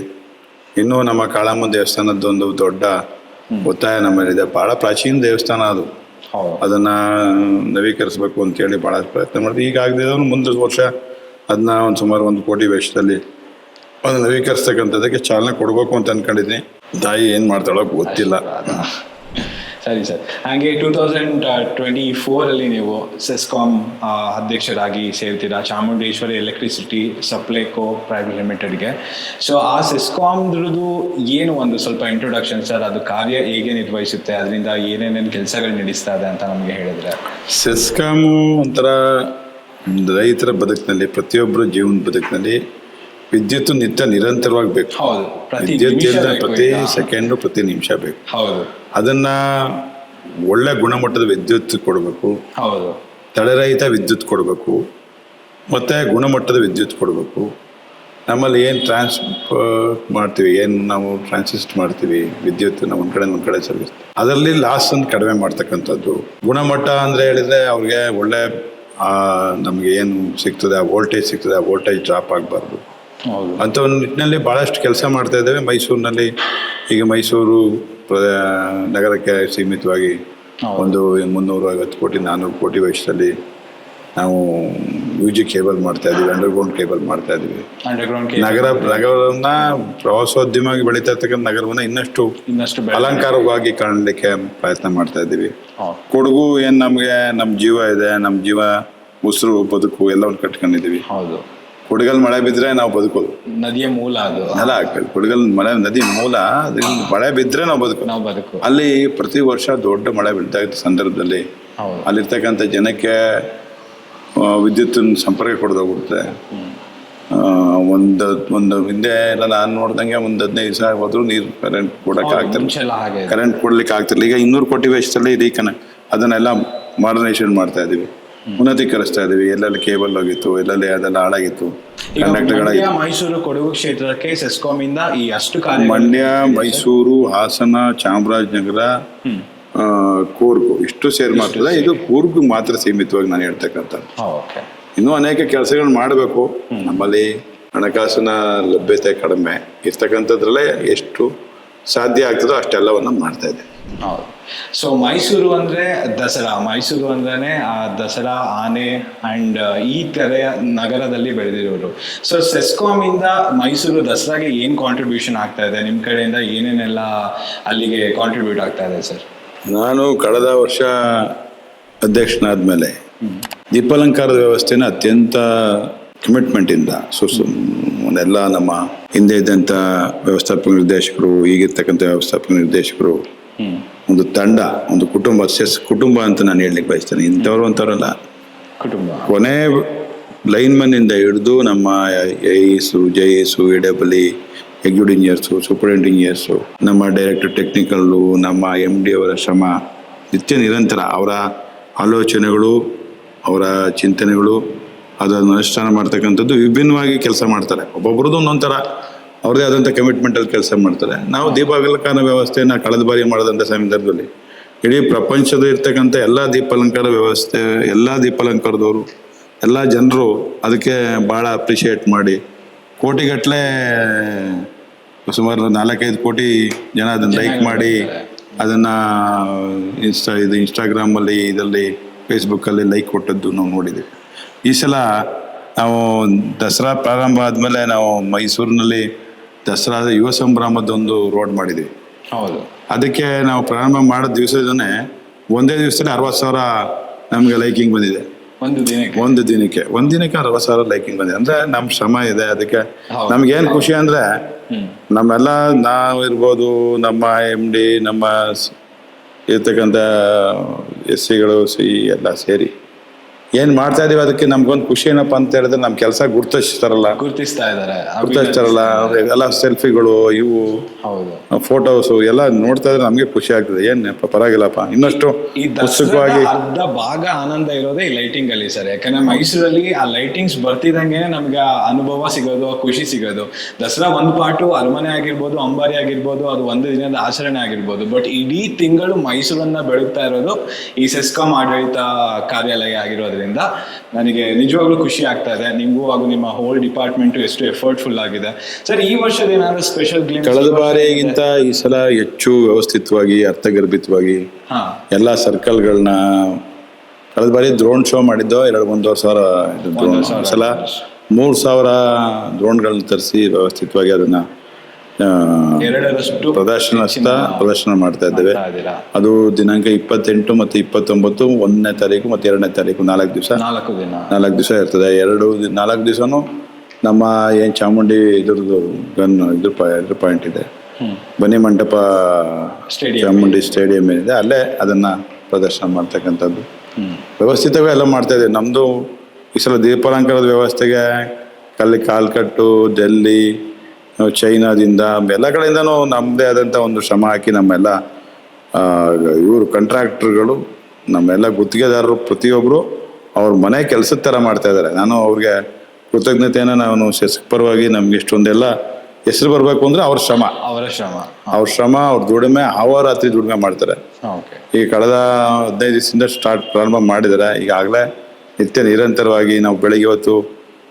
ಇನ್ನೂ ನಮ್ಮ ಕಾಳಮ್ಮ ದೇವಸ್ಥಾನದ್ದೊಂದು ದೊಡ್ಡ ಒತ್ತಾಯ ನಮ್ಮಲ್ಲಿದೆ. ಭಾಳ ಪ್ರಾಚೀನ ದೇವಸ್ಥಾನ ಅದು. ಅದನ್ನು ನವೀಕರಿಸಬೇಕು ಅಂತೇಳಿ ಭಾಳ ಪ್ರಯತ್ನ ಮಾಡಿದ್ವಿ. ಈಗ ಆಗದಿದ್ದವನು ಮುಂದಿನ ವರ್ಷ ಅದನ್ನ ಸುಮಾರು 1 ಕೋಟಿ ವೆಚ್ಚದಲ್ಲಿ ಒಂದು ನವೀಕರಿಸ್ತಕ್ಕಂಥದ್ದಕ್ಕೆ ಚಾಲನೆ ಕೊಡಬೇಕು ಅಂತ ಅನ್ಕೊಂಡಿದ್ದೀನಿ. ತಾಯಿ ಏನು ಮಾಡ್ತಾಳೋ ಗೊತ್ತಿಲ್ಲ. ಸರಿ ಸರ್. ಹಾಗೆ 2024 ನೀವು ಸೆಸ್ಕಾಮ್ ಅಧ್ಯಕ್ಷರಾಗಿ ಸೇರ್ತೀರಾ, ಚಾಮುಂಡೇಶ್ವರಿ ಎಲೆಕ್ಟ್ರಿಸಿಟಿ ಸಪ್ಲೈ ಕೋ ಪ್ರೈವೇಟ್ ಲಿಮಿಟೆಡ್ಗೆ. ಸೊ ಆ ಸೆಸ್ಕಾಮ್ದ್ರದ್ದು ಏನು ಒಂದು ಸ್ವಲ್ಪ ಇಂಟ್ರೊಡಕ್ಷನ್ ಸರ್, ಅದು ಕಾರ್ಯ ಹೇಗೆ ನಿರ್ವಹಿಸುತ್ತೆ, ಅದರಿಂದ ಏನೇನೇನು ಕೆಲಸಗಳು ನಡೆಸ್ತಾ ಇದೆ ಅಂತ ನಮಗೆ ಹೇಳಿದ್ರೆ. ಸೆಸ್ಕಾಮು ಒಂಥರ ರೈತರ ಬದುಕಿನಲ್ಲಿ, ಪ್ರತಿಯೊಬ್ಬರು ಜೀವನ ಬದುಕಿನಲ್ಲಿ ವಿದ್ಯುತ್ ನಿರಂತರವಾಗಿ ಬೇಕು. ವಿದ್ಯುತ್ ಪ್ರತಿ ಸೆಕೆಂಡು, ಪ್ರತಿ ನಿಮಿಷ ಬೇಕು. ಅದನ್ನ ಒಳ್ಳೆ ಗುಣಮಟ್ಟದ ವಿದ್ಯುತ್ ಕೊಡಬೇಕು, ತಡೆರಹಿತ ವಿದ್ಯುತ್ ಕೊಡಬೇಕು, ಮತ್ತೆ ಗುಣಮಟ್ಟದ ವಿದ್ಯುತ್ ಕೊಡಬೇಕು. ನಮ್ಮಲ್ಲಿ ಏನು ಮಾಡ್ತೀವಿ, ಏನು ನಾವು ಟ್ರಾನ್ಸಿಸ್ಟ್ ಮಾಡ್ತೀವಿ ವಿದ್ಯುತ್ ನಾವು ಒಂದು ಕಡೆ ಸರ್ವಿಸ್, ಅದರಲ್ಲಿ ಲಾಸ್ ಅನ್ನು ಕಡಿಮೆ ಮಾಡ್ತಕ್ಕಂಥದ್ದು. ಗುಣಮಟ್ಟ ಅಂದರೆ ಹೇಳಿದರೆ ಅವ್ರಿಗೆ ಒಳ್ಳೆ ನಮಗೆ ಏನು ಸಿಗ್ತದೆ, ಆ ವೋಲ್ಟೇಜ್ ಸಿಗ್ತದೆ, ಆ ವೋಲ್ಟೇಜ್ ಡ್ರಾಪ್ ಆಗಬಾರ್ದು ಅಂತ ಒಂದು ನಿಟ್ಟಿನಲ್ಲಿ ಭಾಳಷ್ಟು ಕೆಲಸ ಮಾಡ್ತಾ ಇದ್ದೇವೆ. ಮೈಸೂರಿನಲ್ಲಿ ಈಗ ಮೈಸೂರು ನಗರಕ್ಕೆ ಸೀಮಿತವಾಗಿ ಒಂದು 350 ಕೋಟಿ 400 ಕೋಟಿ ವೆಚ್ಚದಲ್ಲಿ ನಾವು UG ಕೇಬಲ್ ಮಾಡ್ತಾ ಇದ್ದೀವಿ, ಅಂಡರ್ಗ್ರೌಂಡ್ ಕೇಬಲ್ ಮಾಡ್ತಾ ಇದ್ದೀವಿ. ನಗರವನ್ನ ಪ್ರವಾಸೋದ್ಯಮವಾಗಿ ಬೆಳೀತಾ ಇರ್ತಕ್ಕಂಥ ನಗರವನ್ನ ಇನ್ನಷ್ಟು ಅಲಂಕಾರವಾಗಿ ಕಾಣಲಿಕ್ಕೆ ಪ್ರಯತ್ನ ಮಾಡ್ತಾ ಇದ್ದೀವಿ. ಕೊಡಗು ಏನ್ ನಮ್ಗೆ ನಮ್ಮ ಜೀವ ಇದೆ, ನಮ್ಮ ಜೀವ ಉಸಿರು ಬದುಕು ಎಲ್ಲವನ್ನು ಕಟ್ಕೊಂಡಿದ್ದೀವಿ. ಕೊಡಗಲ್ ಮಳೆ ಬಿದ್ರೆ ನಾವು ಬದುಕೋದು, ನದಿಯ ಮೂಲ ಅದು ಅಲ್ಲ. ಕೊಡಗಲ್ ನದಿ ಮೂಲ, ಅದರಿಂದ ಮಳೆ ಬಿದ್ರೆ ನಾವು ಬದುಕು. ಅಲ್ಲಿ ಪ್ರತಿ ವರ್ಷ ದೊಡ್ಡ ಮಳೆ ಬೀಳ್ತಾ ಇದ್ದ ಸಂದರ್ಭದಲ್ಲಿ ಅಲ್ಲಿರ್ತಕ್ಕಂಥ ಜನಕ್ಕೆ ವಿದ್ಯುತ್ ಸಂಪರ್ಕ ಕೊಡೋದಾಗುತ್ತೆ. ಒಂದು ಹಿಂದೆ ಎಲ್ಲ ನಾನು ನೋಡ್ದಂಗೆ ಒಂದು 15 ದಿವಸ ಹೋದ್ರು ನೀರು ಕರೆಂಟ್ ಕೊಡಕ್ಕೆ ಆಗ್ತಿಲ್ಲ, ಕರೆಂಟ್ ಕೊಡ್ಲಿಕ್ಕೆ ಆಗ್ತಿರ್ಲಿಲ್ಲ. ಈಗ 200 ಕೋಟಿ ವೆಚ್ಚದಲ್ಲಿ ಅದನ್ನೆಲ್ಲ ಮಾಡರ್ನೈಸೇಷನ್ ಮಾಡ್ತಾ ಇದೀವಿ, ಉನ್ನತೀಕರಿಸ್ತಾ ಇದೀವಿ. ಎಲ್ಲೆಲ್ಲಿ ಕೇಬಲ್ ಹೋಗಿತ್ತು, ಎಲ್ಲೆಲ್ಲಿ ಅದೆಲ್ಲ ಹಾಳಾಗಿತ್ತು, ಕಂಡಕ್ಟರ್ಗಳಾಗಿತ್ತು. ಮೈಸೂರು ಕೊಡಗು ಕ್ಷೇತ್ರಕ್ಕೆ ಸೆಸ್ಕಾಂ ಇಂದ ಈ ಅಷ್ಟು ಮಂಡ್ಯ, ಮೈಸೂರು, ಹಾಸನ, ಚಾಮರಾಜನಗರ, ಕೂರ್ಗು ಇಷ್ಟು ಸೇರಿ ಮಾಡ್ತದೆ. ಇದು ಕೂರ್ಗು ಮಾತ್ರ ಸೀಮಿತವಾಗಿ ನಾನು ಹೇಳ್ತಕ್ಕಂಥದ್ದು. ಇನ್ನೂ ಅನೇಕ ಕೆಲಸಗಳು ಮಾಡಬೇಕು. ನಮ್ಮಲ್ಲಿ ಹಣಕಾಸಿನ ಲಭ್ಯತೆ ಕಡಿಮೆ ಇರ್ತಕ್ಕಂಥದ್ರಲ್ಲೇ ಎಷ್ಟು ಸಾಧ್ಯ ಆಗ್ತದೋ ಅಷ್ಟೆಲ್ಲವನ್ನ ಮಾಡ್ತಾ ಇದೆ. ಹೌದು. ಸೊ ಮೈಸೂರು ಅಂದ್ರೆ ದಸರಾ, ಮೈಸೂರು ಅಂದ್ರೆ ಆ ದಸರಾ, ಆನೆ ಅಂಡ್ ಈ ತರ ನಗರದಲ್ಲಿ ಬೆಳೆದಿರೋರು. ಸೊ ಸೆಸ್ಕಾಂ ಇಂದ ಮೈಸೂರು ದಸರಾಗೆ ಏನ್ ಕಾಂಟ್ರಿಬ್ಯೂಷನ್ ಆಗ್ತಾ ಇದೆ, ನಿಮ್ ಕಡೆಯಿಂದ ಏನೇನೆಲ್ಲ ಅಲ್ಲಿಗೆ ಕಾಂಟ್ರಿಬ್ಯೂಟ್ ಆಗ್ತಾ ಇದೆ ಸರ್? ನಾನು ಕಳೆದ ವರ್ಷ ಅಧ್ಯಕ್ಷನಾದ್ಮೇಲೆ ದೀಪಾಲಂಕಾರದ ವ್ಯವಸ್ಥೆನ ಅತ್ಯಂತ ಕಮಿಟ್ಮೆಂಟಿಂದ ಎಲ್ಲ ನಮ್ಮ ಹಿಂದೆ ಇದ್ದಂಥ ವ್ಯವಸ್ಥಾಪಕ ನಿರ್ದೇಶಕರು, ಈಗಿರ್ತಕ್ಕಂಥ ವ್ಯವಸ್ಥಾಪಕ ನಿರ್ದೇಶಕರು, ಒಂದು ತಂಡ, ಒಂದು ಕುಟುಂಬ ಅಂತ ನಾನು ಹೇಳಲಿಕ್ಕೆ ಬಯಸ್ತೇನೆ. ಇಂಥವ್ರು ಅಂಥವ್ರಲ್ಲ, ಕುಟುಂಬ. ಕೊನೆ ಲೈನ್ ಮನ್ನಿಂದ ಹಿಡಿದು ನಮ್ಮ AES, JS, AEE, executive engineers, superintendent engineers, ನಮ್ಮ ಡೈರೆಕ್ಟರ್ ಟೆಕ್ನಿಕಲ್ಲು, ನಮ್ಮ MD ಅವರ ಶ್ರಮ ನಿತ್ಯ ನಿರಂತರ, ಅವರ ಆಲೋಚನೆಗಳು, ಅವರ ಚಿಂತನೆಗಳು, ಅದನ್ನು ಅನುಷ್ಠಾನ ಮಾಡ್ತಕ್ಕಂಥದ್ದು ವಿಭಿನ್ನವಾಗಿ ಕೆಲಸ ಮಾಡ್ತಾರೆ. ಒಬ್ಬೊಬ್ರದ್ದು ಒಂದೊಂಥರ ಅವ್ರದ್ದೇ ಆದಂಥ ಕಮಿಟ್ಮೆಂಟಲ್ಲಿ ಕೆಲಸ ಮಾಡ್ತಾರೆ. ನಾವು ದೀಪಾಲಂಕಾರ ವ್ಯವಸ್ಥೆಯನ್ನು ಕಳೆದ ಬಾರಿ ಮಾಡಿದಂಥ ಸಂದರ್ಭದಲ್ಲಿ ಇಡೀ ಪ್ರಪಂಚದ ಇರ್ತಕ್ಕಂಥ ಎಲ್ಲ ದೀಪಾಲಂಕಾರ ವ್ಯವಸ್ಥೆ, ಎಲ್ಲ ದೀಪಾಲಂಕಾರದವರು, ಎಲ್ಲ ಜನರು ಅದಕ್ಕೆ ಭಾಳ ಅಪ್ರಿಷಿಯೇಟ್ ಮಾಡಿ ಕೋಟಿಗಟ್ಟಲೆ, ಸುಮಾರು 4-5 ಕೋಟಿ ಜನ ಅದನ್ನು ಲೈಕ್ ಮಾಡಿ ಅದನ್ನು ಇನ್ಸ್ಟಾಗ್ರಾಮಲ್ಲಿ, ಇದರಲ್ಲಿ ಫೇಸ್ಬುಕ್ಕಲ್ಲಿ ಲೈಕ್ ಕೊಟ್ಟದ್ದು ನಾವು ನೋಡಿದ್ದೀವಿ. ಈ ಸಲ ನಾವು ದಸರಾ ಪ್ರಾರಂಭ ಆದಮೇಲೆ ನಾವು ಮೈಸೂರಿನಲ್ಲಿ ದಸರಾದ ಯುವ ಸಂಭ್ರಮದೊಂದು ರೋಡ್ ಮಾಡಿದ್ವಿ. ಹೌದು. ಅದಕ್ಕೆ ನಾವು ಪ್ರಾರಂಭ ಮಾಡಿದ ದಿವಸದೇ ಒಂದೇ ದಿವಸದಲ್ಲಿ 60,000 ನಮಗೆ ಲೈಕಿಂಗ್ ಬಂದಿದೆ. ಒಂದು ದಿನಕ್ಕೆ 60,000 ಲೈಕಿಂಗ್ ಬಂದಿದೆ. ಅಂದ್ರೆ ನಮ್ಮ ಶ್ರಮ ಇದೆ. ಅದಕ್ಕೆ ನಮ್ಗೇನು ಖುಷಿ ಅಂದ್ರೆ ನಮ್ಮೆಲ್ಲ ನಾವಿರ್ಬೋದು, ನಮ್ಮ MD, ನಮ್ಮ ಇರ್ತಕ್ಕಂಥ SCಗಳು, ಎಲ್ಲ ಸೇರಿ ಏನ್ ಮಾಡ್ತಾ ಇದೀವಿ ಅದಕ್ಕೆ ನಮ್ಗೊಂದು ಖುಷಿ ಏನಪ್ಪಾ ಅಂತ ಹೇಳಿದ್ರೆ ನಮ್ಮ ಕೆಲಸ ಗುರುತಿಸ್ತಾ ಇದಾರಲ್ಲ, ಎಲ್ಲ ಸೆಲ್ಫಿಗಳು, ಇವು ಫೋಟೋಸು ಎಲ್ಲ ನೋಡ್ತಾ ಇದ್ರೆ ನಮ್ಗೆ ಖುಷಿ ಆಗ್ತದೆ. ಏನ್ ಪರವಾಗಿಲ್ಲಪ್ಪ, ಇನ್ನಷ್ಟು ಉತ್ಸುಕವಾಗಿ. ಅರ್ಧ ಭಾಗ ಆನಂದ ಇರೋದೇ ಈ ಲೈಟಿಂಗ್ ಅಲ್ಲಿ ಸರ್. ಯಾಕಂದ್ರೆ ಮೈಸೂರಲ್ಲಿ ಆ ಲೈಟಿಂಗ್ಸ್ ಬರ್ತಿದಂಗೆ ನಮ್ಗೆ ಅನುಭವ ಸಿಗೋದು, ಆ ಖುಷಿ ಸಿಗೋದು. ದಸರಾ ಒಂದು ಪಾಟು ಅರಮನೆ ಆಗಿರ್ಬೋದು, ಅಂಬಾರಿ ಆಗಿರ್ಬೋದು, ಅದು ಒಂದು ದಿನದ ಆಚರಣೆ ಆಗಿರ್ಬೋದು, ಬಟ್ ಇಡೀ ತಿಂಗಳು ಮೈಸೂರನ್ನ ಬೆಳಗ್ತಾ ಇರೋದು ಈ ಸೆಸ್ಕಾಂ ಆಡಳಿತ ಕಾರ್ಯಾಲಯ ಆಗಿರೋದ್ರಿಂದ ನನಗೆ ನಿಜವಾಗ್ಲೂ ಖುಷಿ ಆಗ್ತಾ ಇದೆ. ನಿಮಗೂ ಹಾಗೂ ನಿಮ್ಮ ಹೋಲ್ ಡಿಪಾರ್ಟ್ಮೆಂಟ್ ಎಷ್ಟು ಎಫರ್ಟ್ಫುಲ್ ಆಗಿದೆ ಸರ್. ಈ ವರ್ಷದ ಏನಾದ್ರು ಸ್ಪೆಷಲ್ ಗ್ಲಿಮ್ಸ್? ಕಳೆದ ಬಾರಿಗಿಂತ ಈ ಸಲ ಹೆಚ್ಚು ವ್ಯವಸ್ಥಿತವಾಗಿ, ಅರ್ಥಗರ್ಭಿತವಾಗಿ ಎಲ್ಲ ಸರ್ಕಲ್ಗಳನ್ನ, ಕಳೆದ ಬಾರಿ ಡ್ರೋನ್ ಶೋ ಮಾಡಿದ್ದೋ 1,500 ಸಲ 3,000 ಡ್ರೋನ್ಗಳನ್ನ ತರಿಸಿ ವ್ಯವಸ್ಥಿತವಾಗಿ ಅದನ್ನ ಪ್ರದರ್ಶನ ಮಾಡ್ತಾ ಇದ್ದೇವೆ. ಅದು ದಿನಾಂಕ 28 ಮತ್ತು 29, 1ನೇ ತಾರೀಕು ಮತ್ತು 2ನೇ ತಾರೀಕು 4 ದಿವಸ ಇರ್ತದೆ. 4 ದಿವಸನೂ ನಮ್ಮ ಏನ್ ಚಾಮುಂಡಿ ಇದ್ರ ಪಾಯಿಂಟ್ ಇದೆ, ಬನ್ನಿ ಮಂಟಪ ಚಾಮುಂಡಿ ಸ್ಟೇಡಿಯಂ ಏನಿದೆ, ಅಲ್ಲೇ ಅದನ್ನ ಪ್ರದರ್ಶನ ಮಾಡ್ತಕ್ಕಂಥದ್ದು ವ್ಯವಸ್ಥಿತವಾಗಿ ಎಲ್ಲ ಮಾಡ್ತಾ ಇದ್ದೇವೆ. ನಮ್ದು ಈ ಸಲ ದೀಪಾಲಂಕಾರದ ವ್ಯವಸ್ಥೆಗೆ ಕಾಲ್ಕಟ್ಟು, ಡೆಲ್ಲಿ, ಚೈನಾದಿಂದ ಎಲ್ಲ ಕಡೆಯಿಂದನೂ ನಮ್ಮದೇ ಆದಂಥ ಒಂದು ಶ್ರಮ ಹಾಕಿ ನಮ್ಮೆಲ್ಲ ಇವರು ಕಾಂಟ್ರಾಕ್ಟರ್ಗಳು, ನಮ್ಮೆಲ್ಲ ಗುತ್ತಿಗೆದಾರರು ಪ್ರತಿಯೊಬ್ಬರು ಅವ್ರ ಮನೆ ಕೆಲಸದ ಥರ ಮಾಡ್ತಾ ಇದ್ದಾರೆ. ನಾನು ಅವ್ರಿಗೆ ಕೃತಜ್ಞತೆಯನ್ನು ನಾನು ಪರವಾಗಿ ನಮ್ಗೆ ಇಷ್ಟೊಂದೆಲ್ಲ ಹೆಸರು ಬರಬೇಕು ಅಂದ್ರೆ ಅವ್ರ ಶ್ರಮ, ಅವ್ರ ದುಡಿಮೆ, ಅಹೋರಾತ್ರಿ ದುಡಿಮೆ ಮಾಡ್ತಾರೆ. ಈ ಕಳೆದ 15 ದಿವಸದಿಂದ ಪ್ರಾರಂಭ ಮಾಡಿದ್ದಾರೆ. ಈಗಾಗಲೇ ನಿತ್ಯ ನಿರಂತರವಾಗಿ ನಾವು ಬೆಳಿಗ್ಗೆ ಹೊತ್ತು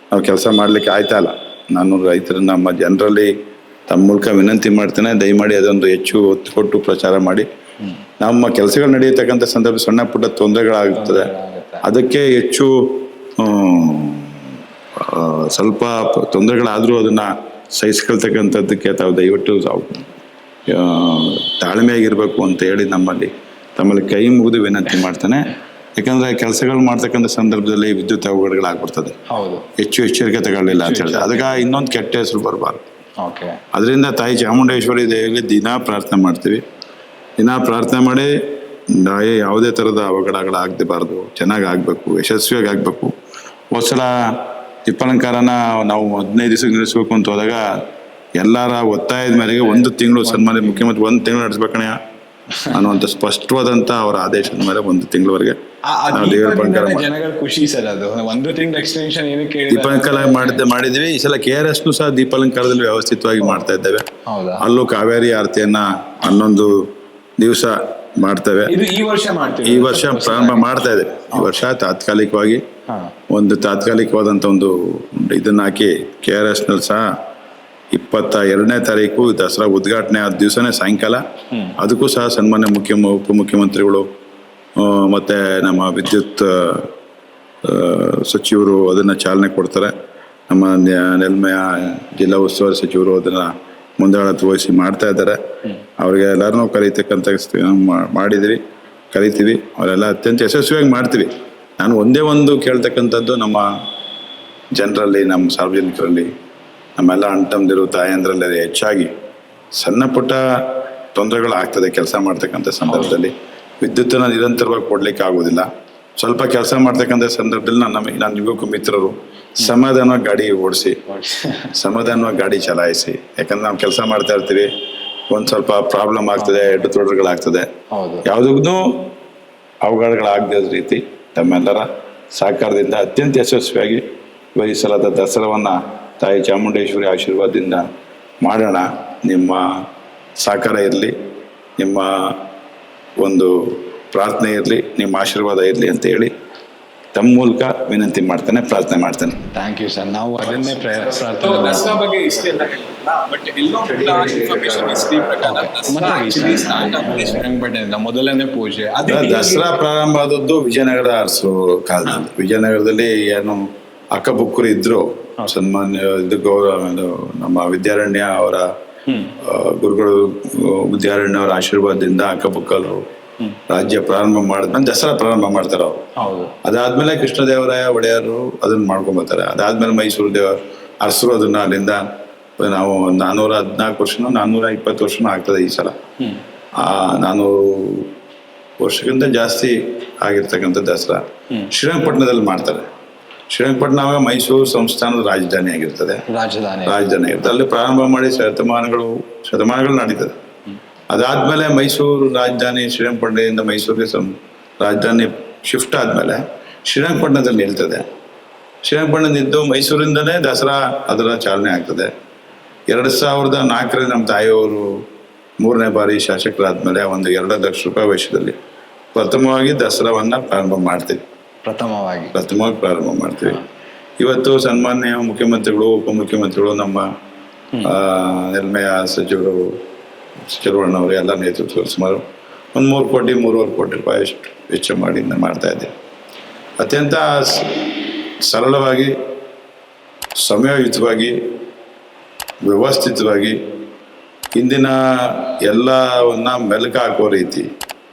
ನಾವು ಕೆಲಸ ಮಾಡಲಿಕ್ಕೆ ಆಯ್ತಾ ಇಲ್ಲ. ನಾನು ರೈತರು ನಮ್ಮ ಜನರಲ್ಲಿ ತಮ್ಮ ಮೂಲಕ ವಿನಂತಿ ಮಾಡ್ತೇನೆ, ದಯಮಾಡಿ ಅದೊಂದು ಹೆಚ್ಚು ಒತ್ತು ಕೊಟ್ಟು ಪ್ರಚಾರ ಮಾಡಿ. ನಮ್ಮ ಕೆಲಸಗಳು ನಡೆಯತಕ್ಕಂಥ ಸಂದರ್ಭ ಸಣ್ಣ ಪುಟ್ಟ ತೊಂದರೆಗಳಾಗುತ್ತದೆ, ಅದಕ್ಕೆ ಹೆಚ್ಚು ಸ್ವಲ್ಪ ತೊಂದರೆಗಳಾದರೂ ಅದನ್ನು ಸಹಿಸ್ಕೊಳ್ತಕ್ಕಂಥದ್ದಕ್ಕೆ ತಾವು ದಯವಿಟ್ಟು ತಾಳ್ಮೆಯಾಗಿರ್ಬೇಕು ಅಂತ ಹೇಳಿ ತಮ್ಮಲ್ಲಿ ಕೈ ಮುಗಿದು ವಿನಂತಿ ಮಾಡ್ತಾನೆ. ಯಾಕಂದ್ರೆ ಕೆಲಸಗಳು ಮಾಡ್ತಕ್ಕಂಥ ಸಂದರ್ಭದಲ್ಲಿ ವಿದ್ಯುತ್ ಅವಘಡಗಳಾಗ್ಬಿಡ್ತದೆ, ಹೆಚ್ಚು ಎಚ್ಚರಿಕೆ ತಗೊಳ್ಳಿಲ್ಲ ಅಂತ ಹೇಳಿದ್ರೆ ಅದಕ್ಕೆ ಇನ್ನೊಂದು ಕೆಟ್ಟ ಹೆಸರು ಬರಬಾರ್ದು. ಅದರಿಂದ ತಾಯಿ ಚಾಮುಂಡೇಶ್ವರಿ ದೇವಿಗೆ ದಿನಾ ಪ್ರಾರ್ಥನೆ ಮಾಡ್ತೀವಿ. ದಿನಾ ಪ್ರಾರ್ಥನೆ ಮಾಡಿ ಯಾವುದೇ ಥರದ ಅವಘಡಗಳಾಗಬಾರ್ದು, ಚೆನ್ನಾಗಿ ಆಗಬೇಕು, ಯಶಸ್ವಿಯಾಗಿ ಆಗಬೇಕು. ಹೋದ್ಸಲ ದೀಪಾಲಂಕಾರನ ನಾವು 15 ದಿವಸಕ್ಕೆ ನಡೆಸಬೇಕು ಅಂತ ಹೋದಾಗ ಎಲ್ಲರ ಒತ್ತಾಯದ ಮೇರೆಗೆ 1 ತಿಂಗಳು ಸನ್ಮಾನ್ಯ ಮುಖ್ಯಮಂತ್ರಿ 1 ತಿಂಗಳು ನಡೆಸ್ಬೇಕಣೆ ಅನ್ನುವಂಥ ಸ್ಪಷ್ಟವಾದಂಥ ಅವರ ಆದೇಶದ ಮೇಲೆ 1 ತಿಂಗಳವರೆಗೆ ನಾವು ದೀಪಾಲಂಕಾರ ಮಾಡಿದ್ವಿ. ಈ ಸಲ KRS ಸಹ ದೀಪಾಲಂಕಾರದಲ್ಲಿ ವ್ಯವಸ್ಥಿತವಾಗಿ ಮಾಡ್ತಾ ಇದ್ದೇವೆ. ಅಲ್ಲೂ ಕಾವೇರಿ ಆರತಿಯನ್ನ 11 ದಿವಸ ಮಾಡ್ತೇವೆ. ಈ ವರ್ಷ ಪ್ರಾರಂಭ ಮಾಡ್ತಾ ಇದೆ. ಈ ವರ್ಷ ತಾತ್ಕಾಲಿಕವಾಗಿ ತಾತ್ಕಾಲಿಕವಾದಂಥ ಒಂದು ಇದನ್ನ ಹಾಕಿ KRS ನಲ್ಲಿ ಸಹ 22ನೇ ತಾರೀಕು ದಸರಾ ಉದ್ಘಾಟನೆ ಆದ ದಿವಸನೇ ಸಾಯಂಕಾಲ ಅದಕ್ಕೂ ಸಹ ಸನ್ಮಾನ್ಯ ಉಪಮುಖ್ಯಮಂತ್ರಿಗಳು ಮತ್ತೆ ನಮ್ಮ ವಿದ್ಯುತ್ ಸಚಿವರು ಅದನ್ನ ಚಾಲನೆ ಕೊಡ್ತಾರೆ. ನಮ್ಮ ನೆಲ್ಮೆಯ ಜಿಲ್ಲಾ ಉಸ್ತುವಾರಿ ಸಚಿವರು ಅದನ್ನ ಮುಂದಾಳತ್ವ ವಹಿಸಿ ಮಾಡ್ತಾ ಇದ್ದಾರೆ. ಅವ್ರಿಗೆ ಎಲ್ಲರನ್ನೂ ಕರೀತಕ್ಕಂಥ ಕರಿತೀವಿ. ಅವರೆಲ್ಲ ಅತ್ಯಂತ ಯಶಸ್ವಿಯಾಗಿ ಮಾಡ್ತೀವಿ. ನಾನು ಒಂದೇ ಒಂದು ಕೇಳ್ತಕ್ಕಂಥದ್ದು ನಮ್ಮ ಜನರಲ್ಲಿ, ನಮ್ಮ ಸಾರ್ವಜನಿಕರಲ್ಲಿ, ನಮ್ಮೆಲ್ಲ ಅಣ್ತಂದಿರು ತಾಯಂದ್ರಲ್ಲಿ ಹೆಚ್ಚಾಗಿ ಸಣ್ಣ ಪುಟ್ಟ ತೊಂದರೆಗಳಾಗ್ತದೆ. ಕೆಲಸ ಮಾಡ್ತಕ್ಕಂಥ ಸಂದರ್ಭದಲ್ಲಿ ವಿದ್ಯುತ್ತನ್ನು ನಿರಂತರವಾಗಿ ಕೊಡ್ಲಿಕ್ಕೆ ಆಗೋದಿಲ್ಲ. ಸ್ವಲ್ಪ ಕೆಲಸ ಮಾಡ್ತಕ್ಕಂಥ ಸಂದರ್ಭದಲ್ಲಿ ನಾನು ಯುವಕ ಮಿತ್ರರು ಸಮಾಧಾನವಾಗಿ ಗಾಡಿ ಓಡಿಸಿ, ಸಮಾಧಾನವಾಗಿ ಗಾಡಿ ಚಲಾಯಿಸಿ. ಯಾಕಂದ್ರೆ ನಾವು ಕೆಲಸ ಮಾಡ್ತಾ ಇರ್ತೀವಿ, ಒಂದ್ ಸ್ವಲ್ಪ ಪ್ರಾಬ್ಲಮ್ ಆಗ್ತದೆ, ತೊಡರುಗಳಾಗ್ತದೆ. ಯಾವುದಕ್ಕೂ ಅವಘಡಗಳಾಗದ ರೀತಿ ತಮ್ಮೆಲ್ಲರ ಸಹಕಾರದಿಂದ ಅತ್ಯಂತ ಯಶಸ್ವಿಯಾಗಿ ಈ ಸಲದ ದಸರಾವನ್ನ ತಾಯಿ ಚಾಮುಂಡೇಶ್ವರಿ ಆಶೀರ್ವಾದದಿಂದ ಮಾಡೋಣ. ನಿಮ್ಮ ಸಹಕಾರ ಇರಲಿ, ನಿಮ್ಮ ಒಂದು ಪ್ರಾರ್ಥನೆ ಇರಲಿ, ನಿಮ್ಮ ಆಶೀರ್ವಾದ ಇರಲಿ ಅಂತ ಹೇಳಿ ತಮ್ಮ ಮೂಲಕ ವಿನಂತಿ ಮಾಡ್ತಾನೆ, ಪ್ರಾರ್ಥನೆ ಮಾಡ್ತಾನೆ. Thank you sir. ನಾವು ಅದನ್ನೇ ದಸರಾ ಬಗ್ಗೆ ಇಷ್ಟೆಲ್ಲ ಬಟ್ ಎಲ್ಲೋ ಮೊದಲನೇ ಪೂಜೆ ದಸರಾ ಪ್ರಾರಂಭ ಆದದ್ದು ವಿಜಯನಗರ ಅರಸರು ಕಾಲದಲ್ಲಿ. ವಿಜಯನಗರದಲ್ಲಿ ಏನು ಅಕ್ಕಬುಕ್ಕರು ಇದ್ರು, ಸನ್ಮಾನ್ಯ ನಮ್ಮ ವಿದ್ಯಾರಣ್ಯ ಅವರ ಗುರುಗಳು ವಿದ್ಯಾರಣ್ಯ ಅವರ ಆಶೀರ್ವಾದದಿಂದ ಅಕ್ಕಬುಕ್ಕರು ರಾಜ್ಯ ಪ್ರಾರಂಭ ಮಾಡಿದ್ಮೇಲೆ ದಸರಾ ಪ್ರಾರಂಭ ಮಾಡ್ತಾರೆ ಅವರು. ಅದಾದ್ಮೇಲೆ ಕೃಷ್ಣದೇವರಾಯ ಒಡೆಯರು ಅದನ್ನ ಮಾಡ್ಕೊಂಡ್ಬರ್ತಾರೆ. ಅದಾದ್ಮೇಲೆ ಮೈಸೂರು ಅರಸರು ಅದನ್ನ ಅಲ್ಲಿಂದ ನಾವು 414 ವರ್ಷನೂ 420 ವರ್ಷನೂ ಆಗ್ತದೆ ಈ ಸಲ. 400 ವರ್ಷಕ್ಕಿಂತ ಜಾಸ್ತಿ ಆಗಿರ್ತಕ್ಕಂಥ ದಸರಾ ಶ್ರೀರಂಗಪಟ್ಟಣದಲ್ಲಿ ಮಾಡ್ತಾರೆ. ಶ್ರೀರಂಗಪಟ್ಟಣ ಮೈಸೂರು ಸಂಸ್ಥಾನದ ರಾಜಧಾನಿ ಆಗಿರ್ತದೆ. ಅಲ್ಲಿ ಪ್ರಾರಂಭ ಮಾಡಿ ಶತಮಾನಗಳು ನಡೀತದೆ. ಅದಾದ್ಮೇಲೆ ಮೈಸೂರು ರಾಜಧಾನಿ ಶ್ರೀರಂಗಪಟ್ಟಣದಿಂದ ಮೈಸೂರಿಗೆ ರಾಜಧಾನಿ ಶಿಫ್ಟ್ ಆದ್ಮೇಲೆ ಶ್ರೀರಂಗಪಟ್ಟಣದಲ್ಲಿ ನಿಲ್ತದೆ. ಶ್ರೀರಂಗಪಟ್ಟಣದಿದ್ದು ಮೈಸೂರಿಂದನೇ ದಸರಾ ಅದರ ಚಾಲನೆ ಆಗ್ತದೆ. 2004ರಲ್ಲಿ ನಮ್ಮ ತಾಯಿಯವರು 3ನೇ ಬಾರಿ ಶಾಸಕರಾದ್ಮೇಲೆ ಒಂದು 2 ಲಕ್ಷ ರೂಪಾಯಿ ವೆಚ್ಚದಲ್ಲಿ ಪ್ರಥಮವಾಗಿ ದಸರಾವನ್ನ ಪ್ರಾರಂಭ ಮಾಡ್ತೀವಿ. ಪ್ರಾರಂಭ ಮಾಡ್ತೀವಿ. ಇವತ್ತು ಸನ್ಮಾನ್ಯ ಮುಖ್ಯಮಂತ್ರಿಗಳು, ಉಪಮುಖ್ಯಮಂತ್ರಿಗಳು, ನಮ್ಮ ನೆಲ್ಮೆಯ ಸಚಿವರು ಚಲುವಣ್ಣವರು ಎಲ್ಲ ನೇತೃತ್ವ ಸುಮಾರು 3 ಕೋಟಿ 3.5 ಕೋಟಿ ರೂಪಾಯಿ ಅಷ್ಟು ವೆಚ್ಚ ಮಾಡಿ ಮಾಡ್ತಾ ಇದ್ದೇವೆ. ಅತ್ಯಂತ ಸರಳವಾಗಿ, ಸಮಯೋಚಿತವಾಗಿ, ವ್ಯವಸ್ಥಿತವಾಗಿ ಇಂದಿನ ಎಲ್ಲವನ್ನ ಮೆಲುಕು ಹಾಕುವ ರೀತಿ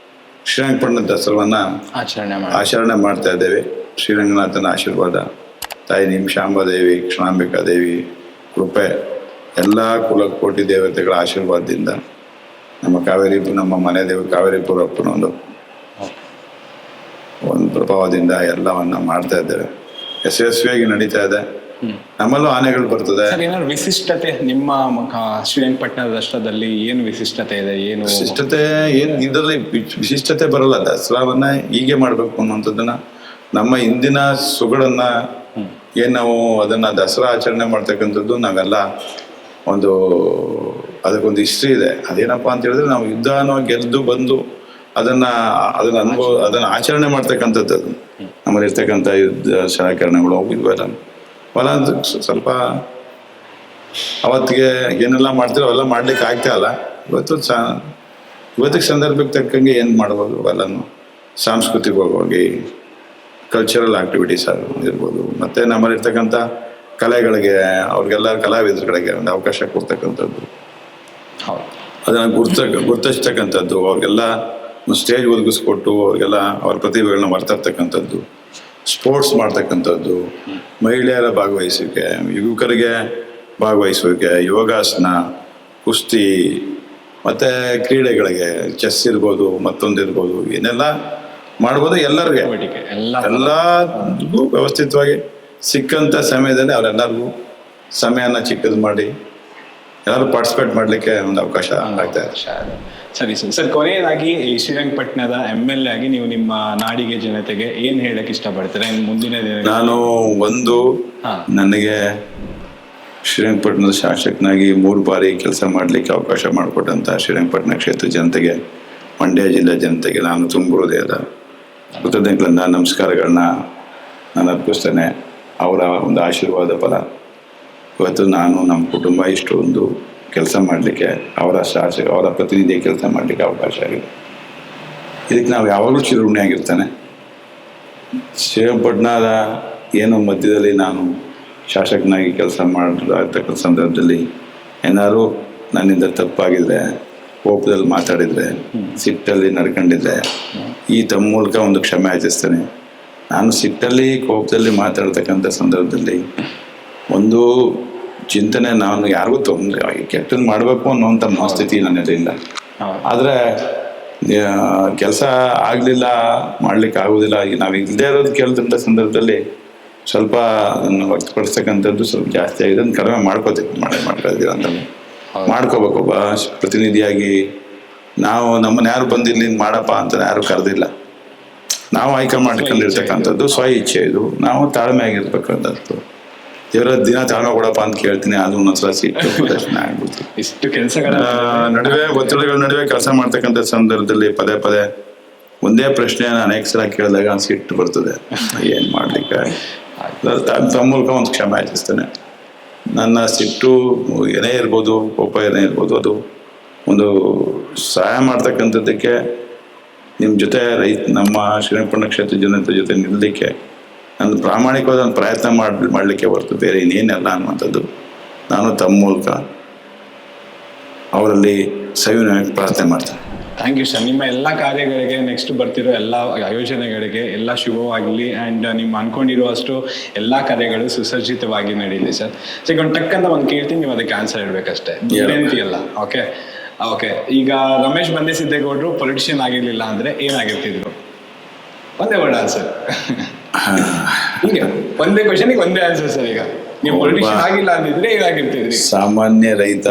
ಶ್ರೀರಂಗಪಟ್ಟಣ ದಸರಾವನ್ನ ಆಚರಣೆ ಮಾಡ್ತಾ ಇದ್ದೇವೆ. ಶ್ರೀರಂಗನಾಥನ ಆಶೀರ್ವಾದ, ತಾಯಿ ನಿಮಿಷಾಂಬಾದೇವಿ, ಕ್ಷಣಾಂಬಿಕಾ ದೇವಿ ಕೃಪೆ, ಎಲ್ಲ ಕುಲಕೋಟಿ ದೇವತೆಗಳ ಆಶೀರ್ವಾದದಿಂದ ನಮ್ಮ ಮನೆ ದೇವರು ಕಾವೇರಿಪುರಪ್ಪನ ಒಂದು ಪ್ರಭಾವದಿಂದ ಎಲ್ಲವನ್ನ ಮಾಡ್ತಾ ಇದ್ದೇವೆ. ಯಶಸ್ವಿಯಾಗಿ ನಡೀತಾ ಇದೆ. ನಮ್ಮಲ್ಲೂ ಆನೆಗಳು ಬರ್ತದೆ. ವಿಶಿಷ್ಟತೆ ನಿಮ್ಮ ಶ್ರೀರಂಗಪಟ್ಟಣ ದಸರಾದಲ್ಲಿ ಏನು ವಿಶಿಷ್ಟತೆ ಇದೆ? ಇದರಲ್ಲಿ ವಿಶಿಷ್ಟತೆ ಬರಲ್ಲ. ದಸರಾವನ್ನ ಹೀಗೆ ಮಾಡ್ಬೇಕು ಅನ್ನುವಂಥದ್ದನ್ನ ನಮ್ಮ ಹಿಂದಿನ ಸೊಗಡನ್ನ ಏನು ನಾವು ಅದನ್ನು ದಸರಾ ಆಚರಣೆ ಮಾಡ್ತಕ್ಕಂಥದ್ದು ನಾವೆಲ್ಲ ಒಂದು ಅದಕ್ಕೊಂದು ಹಿಸ್ಟ್ರಿ ಇದೆ. ಅದೇನಪ್ಪ ಅಂತ ಹೇಳಿದ್ರೆ ನಾವು ಯುದ್ಧನೋ ಗೆದ್ದು ಬಂದು ಅದನ್ನು ಆಚರಣೆ ಮಾಡ್ತಕ್ಕಂಥದ್ದು. ಅದು ನಮ್ಮಲ್ಲಿ ಇರ್ತಕ್ಕಂಥ ಯುದ್ಧ ಶರಾಕರಣೆಗಳು ಇವೆಲ್ಲ ಸ್ವಲ್ಪ ಅವತ್ತಿಗೆ ಏನೆಲ್ಲ ಮಾಡ್ತೀರೋ ಅವೆಲ್ಲ ಮಾಡ್ಲಿಕ್ಕೆ ಆಗ್ತಾ ಇಲ್ಲ. ಇವತ್ತಿಗೆ ಸಂದರ್ಭಕ್ಕೆ ತಕ್ಕಂಗೆ ಏನು ಮಾಡ್ಬೋದು ಅವೆಲ್ಲನೂ ಸಾಂಸ್ಕೃತಿಕವಾಗಿ ಕಲ್ಚರಲ್ ಆಕ್ಟಿವಿಟೀಸ್ ಇರ್ಬೋದು, ಮತ್ತು ನಮ್ಮಲ್ಲಿರ್ತಕ್ಕಂಥ ಕಲೆಗಳಿಗೆ ಅವ್ರಿಗೆಲ್ಲ ಕಲಾವಿದರುಗಳಿಗೆ ಒಂದು ಅವಕಾಶ ಕೊಡ್ತಕ್ಕಂಥದ್ದು, ಅದನ್ನು ಗುರ್ತಸ್ತಕ್ಕಂಥದ್ದು, ಅವ್ರಿಗೆಲ್ಲ ಒಂದು ಸ್ಟೇಜ್ ಒದಗಿಸ್ಕೊಟ್ಟು ಅವ್ರಿಗೆಲ್ಲ ಅವ್ರ ಪ್ರತಿಭೆಗಳನ್ನ ಹೊರತರ್ತಕ್ಕಂಥದ್ದು, ಸ್ಪೋರ್ಟ್ಸ್ ಮಾಡ್ತಕ್ಕಂಥದ್ದು, ಮಹಿಳೆಯರ ಭಾಗವಹಿಸುವಿಕೆ, ಯುವಕರಿಗೆ ಭಾಗವಹಿಸುವಿಕೆ, ಯೋಗಾಸನ, ಕುಸ್ತಿ, ಮತ್ತು ಕ್ರೀಡೆಗಳಿಗೆ ಚೆಸ್ ಇರ್ಬೋದು, ಮತ್ತೊಂದಿರ್ಬೋದು, ಏನೆಲ್ಲ ಮಾಡ್ಬೋದು ಎಲ್ಲರಿಗೂ ವ್ಯವಸ್ಥಿತವಾಗಿ ಸಿಕ್ಕಂಥ ಸಮಯದಲ್ಲಿ ಅವರೆಲ್ಲರಿಗೂ ಸಮಯನ ಚಿಕ್ಕದು ಮಾಡಿ ಎಲ್ಲರೂ ಪಾರ್ಟಿಸಿಪೇಟ್ ಮಾಡಲಿಕ್ಕೆ ಒಂದು ಅವಕಾಶ ಆಗ್ತಾ ಇದೆ. ಸರಿ ಸರ್, ಕೊನೆಯದಾಗಿ ಈ ಶ್ರೀರಂಗಪಟ್ಟಣದ MLA ಆಗಿ ನೀವು ನಿಮ್ಮ ನಾಡಿಗೆ ಜನತೆಗೆ ಏನು ಹೇಳಕ್ಕೆ ಇಷ್ಟಪಡ್ತೀರಾ ಮುಂದಿನ ದಿನ? ನಾನು ನನಗೆ ಶ್ರೀರಂಗಪಟ್ಟಣದ ಶಾಸಕನಾಗಿ 3 ಬಾರಿ ಕೆಲಸ ಮಾಡಲಿಕ್ಕೆ ಅವಕಾಶ ಮಾಡಿಕೊಟ್ಟಂಥ ಶ್ರೀರಂಗಪಟ್ಟಣ ಕ್ಷೇತ್ರ ಜನತೆಗೆ, ಮಂಡ್ಯ ಜಿಲ್ಲೆ ಜನತೆಗೆ ನಾನು ತುಂಬ ಹೃದಯದ ಕೃತಜ್ಞತೆಗಳಿಂದ ನಮಸ್ಕಾರಗಳನ್ನ ನಾನು ಅರ್ಪಿಸ್ತೇನೆ. ಅವರ ಒಂದು ಆಶೀರ್ವಾದ ಫಲ ಇವತ್ತು ನಾನು ನಮ್ಮ ಕುಟುಂಬ ಇಷ್ಟೊಂದು ಕೆಲಸ ಮಾಡಲಿಕ್ಕೆ, ಅವರ ಪ್ರತಿನಿಧಿ ಕೆಲಸ ಮಾಡಲಿಕ್ಕೆ ಅವಕಾಶ ಆಗಿದೆ. ಇದಕ್ಕೆ ನಾವು ಯಾವಾಗಲೂ ಚಿರಋಣಿಯಾಗಿರ್ತಾನೆ. ಶ್ರೀರಂಗಪಟ್ಟಣದ ಏನೋ ಮಧ್ಯದಲ್ಲಿ ನಾನು ಶಾಸಕನಾಗಿ ಕೆಲಸ ಮಾಡಿರ್ತಕ್ಕಂಥ ಸಂದರ್ಭದಲ್ಲಿ ಏನಾದ್ರು ನನ್ನಿಂದ ತಪ್ಪಾಗಿದ್ರೆ, ಕೋಪದಲ್ಲಿ ಮಾತಾಡಿದರೆ, ಸಿಟ್ಟಲ್ಲಿ ನಡ್ಕೊಂಡಿದ್ದೆ, ತಮ್ಮ ಮೂಲಕ ಒಂದು ಕ್ಷಮೆ ಯಾಚಿಸ್ತೇನೆ. ನಾನು ಸಿಟ್ಟಲ್ಲಿ ಕೋಪದಲ್ಲಿ ಮಾತಾಡ್ತಕ್ಕಂಥ ಸಂದರ್ಭದಲ್ಲಿ ಒಂದು ಚಿಂತನೆ, ನಾನು ಯಾರಿಗೂ ತೊಂದರೆ ಕೆಟ್ಟದ್ದು ಮಾಡಬೇಕು ಅನ್ನೋಂಥ ಮನಸ್ಥಿತಿ ನನ್ನಲ್ಲಿಲ್ಲ. ಆದರೆ ಕೆಲಸ ಆಗಲಿಲ್ಲ, ಮಾಡ್ಲಿಕ್ಕೆ ಆಗೋದಿಲ್ಲ, ನಾವು ಇಲ್ಲದೆ ಇರೋದು ಕೇಳ್ದಂಥ ಸಂದರ್ಭದಲ್ಲಿ ಸ್ವಲ್ಪ ಅದನ್ನು ವ್ಯಕ್ತಪಡಿಸ್ತಕ್ಕಂಥದ್ದು ಸ್ವಲ್ಪ ಜಾಸ್ತಿ ಆಗಿದೆ. ಅದನ್ನು ಕಡಿಮೆ ಮಾಡ್ಕೋತೀವಿ ಅಂತ ಮಾಡ್ಕೋಬೇಕು. ಒಬ್ಬ ಪ್ರತಿನಿಧಿಯಾಗಿ ನಾವು ನಮ್ಮನ್ನು ಯಾರು ಬಂದಿರಲಿ ಮಾಡಪ್ಪ ಅಂತ ಯಾರು ಕರೆದಿಲ್ಲ. ನಾವು ಆಯ್ಕೆ ಮಾಡ್ಕೊಂಡಿರ್ತಕ್ಕಂಥದ್ದು ಸ್ವ ಇಚ್ಛೆ. ಇದು ನಾವು ತಾಳ್ಮೆ ಆಗಿರ್ಬೇಕಂಥದ್ದು. ಇವರ ದಿನ ತಾಳ್ಮೆ ಕೊಡಪ್ಪ ಅಂತ ಕೇಳ್ತೀನಿ, ಅದು ಒಂದೊಂದ್ಸಲ ಸಿಟ್ಟು ಪ್ರದರ್ಶನ ಆಗ್ಬಿಡ್ತು. ಇಷ್ಟು ಕೆಲಸಗಳ ಒತ್ತಡಗಳ ನಡುವೆ ಕೆಲಸ ಮಾಡ್ತಕ್ಕಂಥ ಸಂದರ್ಭದಲ್ಲಿ ಪದೇ ಪದೇ ಒಂದೇ ಪ್ರಶ್ನೆನ ಅನೇಕ ಸಲ ಕೇಳಿದಾಗ ಸಿಟ್ಟು ಬರ್ತದೆ. ಏನು ಮಾಡ್ಲಿಕ್ಕೆ ತಮ್ಮ ಮೂಲಕ ಒಂದು ಕ್ಷಮೆ ಯಾಚಿಸ್ತೇನೆ. ನನ್ನ ಸಿಟ್ಟು ಏನೇ ಇರ್ಬೋದು, ಕೋಪ ಏನೇ ಇರ್ಬೋದು, ಅದು ಒಂದು ಸಹಾಯ ಮಾಡ್ತಕ್ಕಂಥದ್ದಕ್ಕೆ ನಿಮ್ಮ ಜೊತೆ ನಮ್ಮ ಶ್ರೀರಂಗಪಟ್ಟಣ ಕ್ಷೇತ್ರ ಜನತೆ ಜೊತೆ ನಿಲ್ಲಲಿಕ್ಕೆ ನಾನು ಪ್ರಾಮಾಣಿಕವಾದ ಒಂದು ಪ್ರಯತ್ನ ಮಾಡಲಿಕ್ಕೆ ಹೊರತು ಬೇರೆ ಇನ್ನೇನಲ್ಲ ಅನ್ನುವಂಥದ್ದು ನಾನು ತಮ್ಮ ಮೂಲಕ ಅವರಲ್ಲಿ ಸವಿನಯವಾಗಿ ಪ್ರಾರ್ಥನೆ ಮಾಡ್ತೇನೆ. Thank you sir. ನಿಮ್ಮ ಎಲ್ಲ ಕಾರ್ಯಗಳಿಗೆ, ನೆಕ್ಸ್ಟ್ ಬರ್ತಿರೋ ಎಲ್ಲ ಆಯೋಜನೆಗಳಿಗೆ ಎಲ್ಲ ಶುಭವಾಗಲಿ. ಆ್ಯಂಡ್ ನಿಮ್ಮ ಅನ್ಕೊಂಡಿರುವಷ್ಟು ಎಲ್ಲ ಕಾರ್ಯಗಳು ಸುಸಜ್ಜಿತವಾಗಿ ನಡೀಲಿ ಸರ್. ಸೊ ಈಗ ಟಕ್ಕಂತ ಒಂದು ಕೇಳ್ತೀನಿ, ನೀವು ಅದಕ್ಕೆ ಆನ್ಸರ್ ಇಡಬೇಕಷ್ಟೇ, ವಿನಂತಿಯಲ್ಲ. ಓಕೆ. ಈಗ ರಮೇಶ್ ಬಂದಿಸಿದ್ದೇಗೌಡರು ಪೊಲಿಟಿಷಿಯನ್ ಆಗಿರ್ಲಿಲ್ಲ ಅಂದರೆ ಏನಾಗಿರ್ತಿದ್ರು? ಒಂದೇ ವರ್ಡ್ ಆನ್ಸರ್. ಹೀಗೆ ಒಂದೇ ಕ್ವಶನಿಗೆ ಒಂದೇ ಆನ್ಸರ್ ಸರ್. ಈಗ ನೀವು ಪೊಲಿಟಿಷಿಯನ್ ಆಗಿಲ್ಲ ಅಂದಿದ್ರೆ ಏನಾಗಿರ್ತಿದ್ರಿ? ಸಾಮಾನ್ಯ ರೈತ.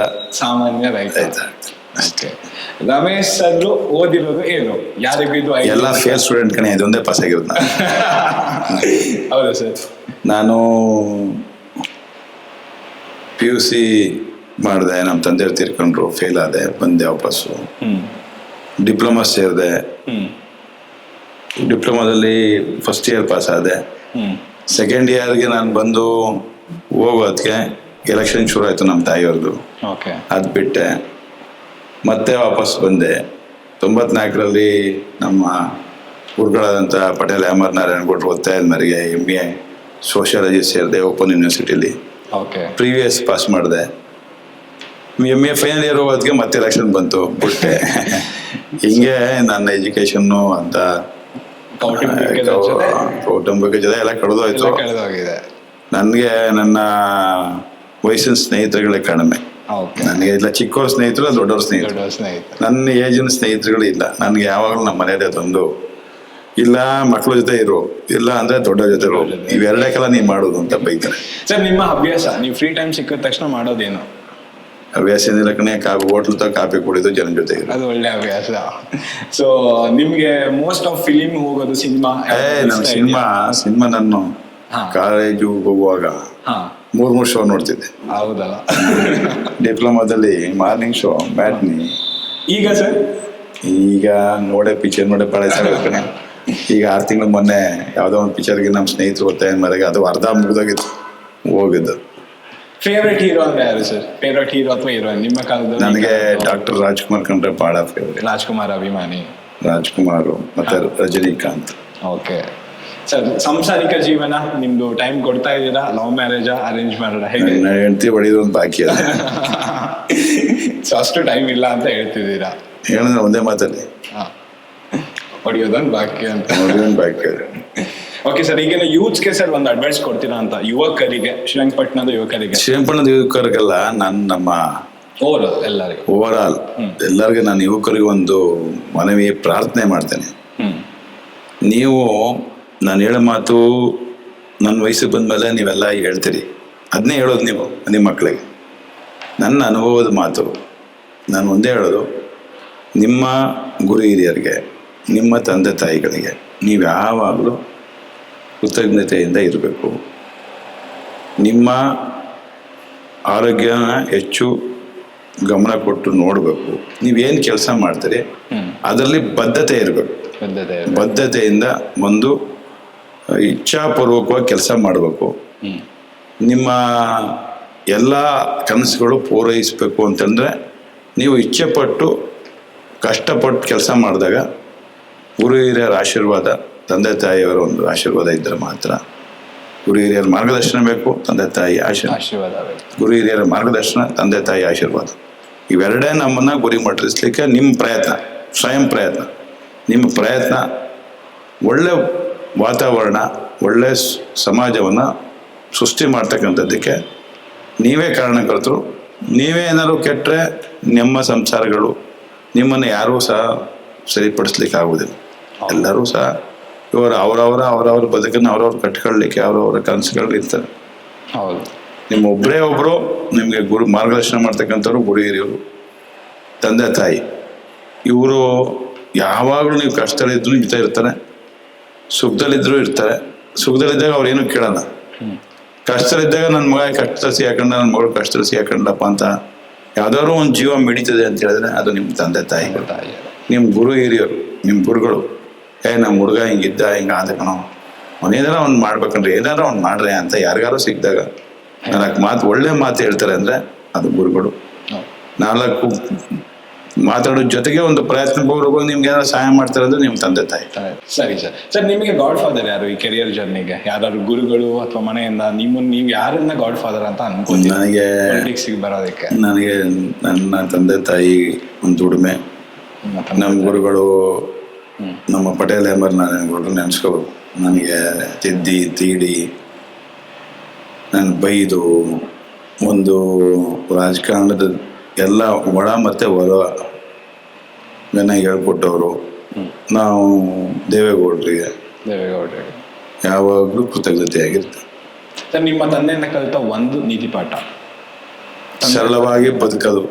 ಅಷ್ಟೇ. ರಮೇಶ್ ಸರ್ ಓದಿರೋದು ಏನು? ಯಾರಿಗೂ ಎಲ್ಲ ಫೇಲ್ ಸ್ಟೂಡೆಂಟ್ ಕಣೆ, ಇದೊಂದೇ ಪಾಸ್ ಆಗಿರೋದು. ಹೌದಾ ಸರ್? ನಾನು PUC ಮಾಡಿದೆ, ನಮ್ಮ ತಂದೆಯವ್ರು ತೀರ್ಕೊಂಡ್ರು, ಫೇಲ್ ಆದೆ, ಬಂದೆ ವಾಪಸ್ಸು. ಡಿಪ್ಲೊಮಾ ಸೇರಿದೆ. ಡಿಪ್ಲೊಮಾದಲ್ಲಿ ಫಸ್ಟ್ ಇಯರ್ ಪಾಸ್ ಆದೆ. ಸೆಕೆಂಡ್ ಇಯರ್ಗೆ ನಾನು ಬಂದು ಹೋಗೋದಕ್ಕೆ ಎಲೆಕ್ಷನ್ ಶುರು ಆಯಿತು ನಮ್ಮ ತಾಯಿಯವ್ರದ್ದು. ಅದು ಬಿಟ್ಟೆ ಮತ್ತೆ ವಾಪಸ್ ಬಂದೆ. 94ರಲ್ಲಿ ನಮ್ಮ ಗುರುಗಳಾದಂಥ ಪಟೇಲ್ ಅಮರ್ ನಾರಾಯಣ್ ಗೌಡ್ರು ಒತ್ತಾಯದ ಮೇರೆಗೆ MA ಸೋಷಿಯಾಲಜಿ ಸೇರಿದೆ ಓಪನ್ ಯೂನಿವರ್ಸಿಟಿಲಿ. ಪ್ರೀವಿಯಸ್ ಪಾಸ್ ಮಾಡಿದೆ. MA ಫೈನಲ್ ಇಯರ್ ಹೋಗೋದಕ್ಕೆ ಮತ್ತೆ ಎಲೆಕ್ಷನ್ ಬಂತು, ಬಿಟ್ಟೆ. ಹಿಂಗೆ ನನ್ನ ಎಜುಕೇಷನ್ನು ಅಂತ ಕೌಟುಂಬಿಕ ಜೊತೆ ಎಲ್ಲ ಕಳೆದೋಯ್ತು. ನನಗೆ ನನ್ನ ವಯಸ್ಸಿನ ಸ್ನೇಹಿತರುಗಳೇ ಕಡಿಮೆ. ನನಗೆ ಇಲ್ಲ ಚಿಕ್ಕವ್ರ ಸ್ನೇಹಿತರು, ದೊಡ್ಡವ್ರ ಸ್ನೇಹಿತರು. ನನ್ನ ಏಜಿನ ಸ್ನೇಹಿತರುಗಳು ಇಲ್ಲ. ನನಗೆ ಯಾವಾಗಲೂ ನಮ್ಮ ಮನೆಯದೇ ಅದೊಂದು, ಇಲ್ಲ ಮಕ್ಕಳ ಜೊತೆ ಇರು, ಇಲ್ಲ ಅಂದ್ರೆ ದೊಡ್ಡ ಜೊತೆ ಇರು, ಇವೆರಡೇ ಕಾಲ ನೀನು ಮಾಡೋದು ಅಂತ ಬೈತಾರೆ. ಸರ್, ನಿಮ್ಮ ಹವ್ಯಾಸ, ನೀವು ಫ್ರೀ ಟೈಮ್ ಸಿಕ್ಕಿದ ತಕ್ಷಣ ಮಾಡೋದೇನು? ಹವ್ಯಾಸ ಏನಿಲ್ಲ ಕಣೆ, ಹೋಟ್ಲ್ ತ ಕಾಫಿ ಕುಡಿದು ಜನ ಜೊತೆ ಇರೋದು. ಅದು ಒಳ್ಳೆ ಹವ್ಯಾಸ. ಸೊ ನಿಮ್ಗೆ ಮೋಸ್ಟ್ ಆಫ್ ಫಿಲಿಮ್ ಹೋಗೋದು, ಸಿನಿಮಾ? ನಾನು ಸಿನಿಮಾ ನಾನು ಹಾ. ಕಾಲೇಜು ಹೋಗುವಾಗ ಹಾ 3 ಶೋ ನೋಡ್ತಿದ್ದೆ. ಹೌದಲ್ಲ. ಡಿಪ್ಲೊಮಾದಲ್ಲಿ ಮಾರ್ನಿಂಗ್ ಶೋ, ಮ್ಯಾಟ್ನಿ. ಈಗ ಸರ್ ಈಗ ಪಿಕ್ಚರ್ ನೋಡೇ ಕಣೆ. ಈಗ 6 ತಿಂಗಳು ಮೊನ್ನೆ ಯಾವುದೋ ಒಂದು ಪಿಕ್ಚರ್ಗೆ ನಮ್ಮ ಸ್ನೇಹಿತರು ಒತ್ತಾಯ ಮರೆಗೆ ಅದು ಅರ್ಧ ಮುಗಿದೋಗಿತ್ತು ಹೋಗಿದ್ದು. ಫೇವ್ರೆಟ್ ಹೀರೋ ಅಂದ್ರೆ ಯಾರು ಸರ್? ಫೇವ್ರೆಟ್ ಹೀರೋ ಅಥವಾ ಹೀರೋಯಿನ್ ನಿಮ್ಮ ಕಾಲದಲ್ಲಿ? ನನಗೆ ಡಾಕ್ಟರ್ ರಾಜ್ಕುಮಾರ್ ಕಂಡ್ರೆ ಭಾಳ ಫೇವ್ರೆಟ್. ರಾಜ್ಕುಮಾರ್ ಅಭಿಮಾನಿ. ರಾಜ್ಕುಮಾರ್ ಮತ್ತೆ ರಜನಿಕಾಂತ್. ಓಕೆ ಸರ್, ಸಂಸಾರಿಕ ಜೀವನ ನಿಮ್ದು ಟೈಮ್ ಕೊಡ್ತಾ ಇದ್ದೀರಾ? ಲವ್ ಮ್ಯಾರೇಜಾ, ಅರೇಂಜ್ ಮ್ಯಾರೇಜಾ, ಹೇಗೆ? ನನ್ನ ಹೆಂಡತಿ ಹೊಡೆಯೋದು ಒಂದು ಬಾಕಿ ಅದ. ಸೊ ಅಷ್ಟು ಟೈಮ್ ಇಲ್ಲ ಅಂತ ಹೇಳ್ತಿದ್ದೀರಾ? ಹೇಳಿದ್ರೆ ಒಂದೇ ಮಾತಲ್ಲಿ ಹೊಡಿಯೋದೊಂದು ಬಾಕಿ ಅಂತ. ಬಾಕಿ ಅದ. ಓಕೆ ಸರ್, ಈಗಿನ ಯೂತ್ಸ್ಗೆ ಸರ್ ಒಂದು ಅಡ್ವೈಸ್ ಕೊಡ್ತೀರಾ ಅಂತ, ಯುವಕರಿಗೆ, ಶ್ರೀರಂಗಪಟ್ಟಣದ ಯುವಕರಿಗೆ? ಶ್ರೀರಂಗಪಟ್ಟಣದ ಯುವಕರಿಗೆಲ್ಲ ನಮ್ಮ ಎಲ್ಲರಿಗೂ ಓವರ್ ಆಲ್ ಎಲ್ಲರಿಗೆ ನಾನು ಯುವಕರಿಗೆ ಒಂದು ಮನವಿ ಪ್ರಾರ್ಥನೆ ಮಾಡ್ತೇನೆ. ನೀವು ನಾನು ಹೇಳೋ ಮಾತು ನನ್ನ ವಯಸ್ಸಿಗೆ ಬಂದಮೇಲೆ ನೀವೆಲ್ಲ ಹೇಳ್ತೀರಿ, ಅದನ್ನೇ ಹೇಳೋದು ನೀವು ನಿಮ್ಮ ಮಕ್ಕಳಿಗೆ. ನನ್ನ ಅನುಭವದ ಮಾತು ನಾನು ಒಂದೇ ಹೇಳೋದು, ನಿಮ್ಮ ಗುರು ಹಿರಿಯರಿಗೆ, ನಿಮ್ಮ ತಂದೆ ತಾಯಿಗಳಿಗೆ ನೀವು ಯಾವಾಗಲೂ ಕೃತಜ್ಞತೆಯಿಂದ ಇರಬೇಕು. ನಿಮ್ಮ ಆರೋಗ್ಯನ ಹೆಚ್ಚು ಗಮನ ಕೊಟ್ಟು ನೋಡಬೇಕು. ನೀವೇನು ಕೆಲಸ ಮಾಡ್ತೀರಿ ಅದರಲ್ಲಿ ಬದ್ಧತೆ ಇರಬೇಕು. ಬದ್ಧತೆಯಿಂದ ಒಂದು ಇಚ್ಛಾಪೂರ್ವಕವಾಗಿ ಕೆಲಸ ಮಾಡಬೇಕು. ನಿಮ್ಮ ಎಲ್ಲ ಕನಸುಗಳು ಪೂರೈಸಬೇಕು ಅಂತಂದರೆ ನೀವು ಇಚ್ಛೆಪಟ್ಟು ಕಷ್ಟಪಟ್ಟು ಕೆಲಸ ಮಾಡಿದಾಗ ಗುರು ಹಿರಿಯರ ಆಶೀರ್ವಾದ, ತಂದೆ ತಾಯಿಯವರ ಒಂದು ಆಶೀರ್ವಾದ ಇದ್ದರೆ ಮಾತ್ರ. ಗುರು ಹಿರಿಯರ ಮಾರ್ಗದರ್ಶನ ಬೇಕು, ತಂದೆ ತಾಯಿ ಆಶೀರ್ವಾದ. ಗುರು ಹಿರಿಯರ ಮಾರ್ಗದರ್ಶನ, ತಂದೆ ತಾಯಿ ಆಶೀರ್ವಾದ, ಇವೆರಡೇ ನಮ್ಮನ್ನು ಗುರಿ ಮುಟ್ಟಿಸ್ಲಿಕ್ಕೆ ನಿಮ್ಮ ಪ್ರಯತ್ನ, ಸ್ವಯಂ ಪ್ರಯತ್ನ, ನಿಮ್ಮ ಪ್ರಯತ್ನ, ಒಳ್ಳೆ ವಾತಾವರಣ, ಒಳ್ಳೆ ಸಮಾಜವನ್ನು ಸೃಷ್ಟಿ ಮಾಡ್ತಕ್ಕಂಥದ್ದಕ್ಕೆ ನೀವೇ ಕಾರಣಕರ್ತರು. ನೀವೇ ಏನಾದ್ರು ಕೆಟ್ಟರೆ ನಿಮ್ಮ ಸಂಸಾರಗಳು, ನಿಮ್ಮನ್ನು ಯಾರೂ ಸಹ ಸರಿಪಡಿಸ್ಲಿಕ್ಕೆ ಆಗುವುದಿಲ್ಲ. ಎಲ್ಲರೂ ಸಹ ಅವರವರ ಬದುಕನ್ನು ಅವ್ರವ್ರು ಕಟ್ಕೊಳ್ಳಿಕ್ಕೆ ಅವರವರ ಕನಸುಗಳು ಇರ್ತಾರೆ. ಹೌದು. ನಿಮ್ಮ ಒಬ್ಬರು ನಿಮಗೆ ಮಾರ್ಗದರ್ಶನ ಮಾಡ್ತಕ್ಕಂಥವ್ರು ಗುರು ಹಿರಿಯರು, ತಂದೆ ತಾಯಿ. ಇವರು ಯಾವಾಗಲೂ ನೀವು ಕಷ್ಟದಲ್ಲಿದ್ದರೂ ಜೊತೆ ಇರ್ತಾರೆ, ಸುಖದಲ್ಲಿದ್ದರೂ ಇರ್ತಾರೆ. ಸುಖದಲ್ಲಿದ್ದಾಗ ಅವ್ರೇನು ಕೇಳಲ್ಲ. ಕಷ್ಟದಲ್ಲಿದ್ದಾಗ ನನ್ನ ಮಗ ಕಷ್ಟ ಸಿಗಾಕೊಂಡ, ನನ್ನ ಮಗಳು ಕಷ್ಟ ಸಿಗಾಕೊಂಡಪ್ಪ ಅಂತ ಯಾವ್ದಾದ್ರು ಒಂದು ಜೀವ ಮಿಡಿತದೆ ಅಂತ ಹೇಳಿದ್ರೆ ಅದು ನಿಮ್ಮ ತಂದೆ ತಾಯಿ, ನಿಮ್ಮ ಗುರು ಹಿರಿಯರು, ನಿಮ್ಮ ಗುರುಗಳು. ನಮ್ಮ ಹುಡುಗ ಹಿಂಗಿದ್ದ, ಆದ ಕಣೋ, ಅವನೇನಾರ ಒಂದು ಮಾಡ್ಬೇಕಂದ್ರೆ ಏನಾರ ಒಂದು ಮಾಡ್ರೆ ಅಂತ ಯಾರಿಗಾರು ಸಿಕ್ಕಿದಾಗ 4 ಮಾತು ಒಳ್ಳೆ ಮಾತು ಹೇಳ್ತಾರೆ ಅಂದರೆ ಅದು ಗುರುಗಳು. 4 ಮಾತಾಡೋ ಜೊತೆಗೆ ಒಂದು ಪ್ರಯತ್ನಪೂರ್ವಕವಾಗಿ ನಿಮ್ಗೆ ಏನಾದ್ರು ಸಹಾಯ ಮಾಡ್ತಾರೆ ಅಂದ್ರೆ ನಿಮ್ಮ ತಂದೆ ತಾಯಿ. ಸರಿ ಸರ್. ಸರ್, ನಿಮಗೆ ಗಾಡ್ ಫಾದರ್ ಯಾರು ಈ ಕೆರಿಯರ್ ಜರ್ನಿಗೆ? ಯಾರು ಗುರುಗಳು ಅಥವಾ ಮನೆಯಿಂದ ನೀವು ಯಾರನ್ನ ಗಾಡ್ ಫಾದರ್ ಅಂತ ಅನ್ಕೊಂತೀವಿ ಪಾಲಿಟಿಕ್ಸ್ಗೆ ಬರೋದಕ್ಕೆ? ನನಗೆ ನನ್ನ ತಂದೆ ತಾಯಿ ಒಂದು ದುಡಿಮೆ, ನಮ್ಮ ಗುರುಗಳು ನಮ್ಮ ಪಟೇಲ್ ಎಂಬರ್ ನಾನು ನೆನೆಸ್ಕೋಬೇಕು. ನನಗೆ ತಿದ್ದಿ ತೀಡಿ ನಾನು ಬೈದು ಒಂದು ರಾಜಕಾರಣದ ಎಲ್ಲ ಒಳ ಮತ್ತು ಹೊರ ಚೆನ್ನಾಗಿ ಹೇಳ್ಕೊಟ್ಟವರು. ನಾವು ದೇವೇಗೌಡರಿಗೆ ಯಾವಾಗಲೂ ಕೃತಜ್ಞತೆಯಾಗಿರ್ತೀವಿ. ಸರ್, ನಿಮ್ಮ ತಂದೆಯಿಂದ ಕಲಿತ ಒಂದು ನೀತಿ ಪಾಠ? ಸರಳವಾಗಿ ಬದುಕೋದು,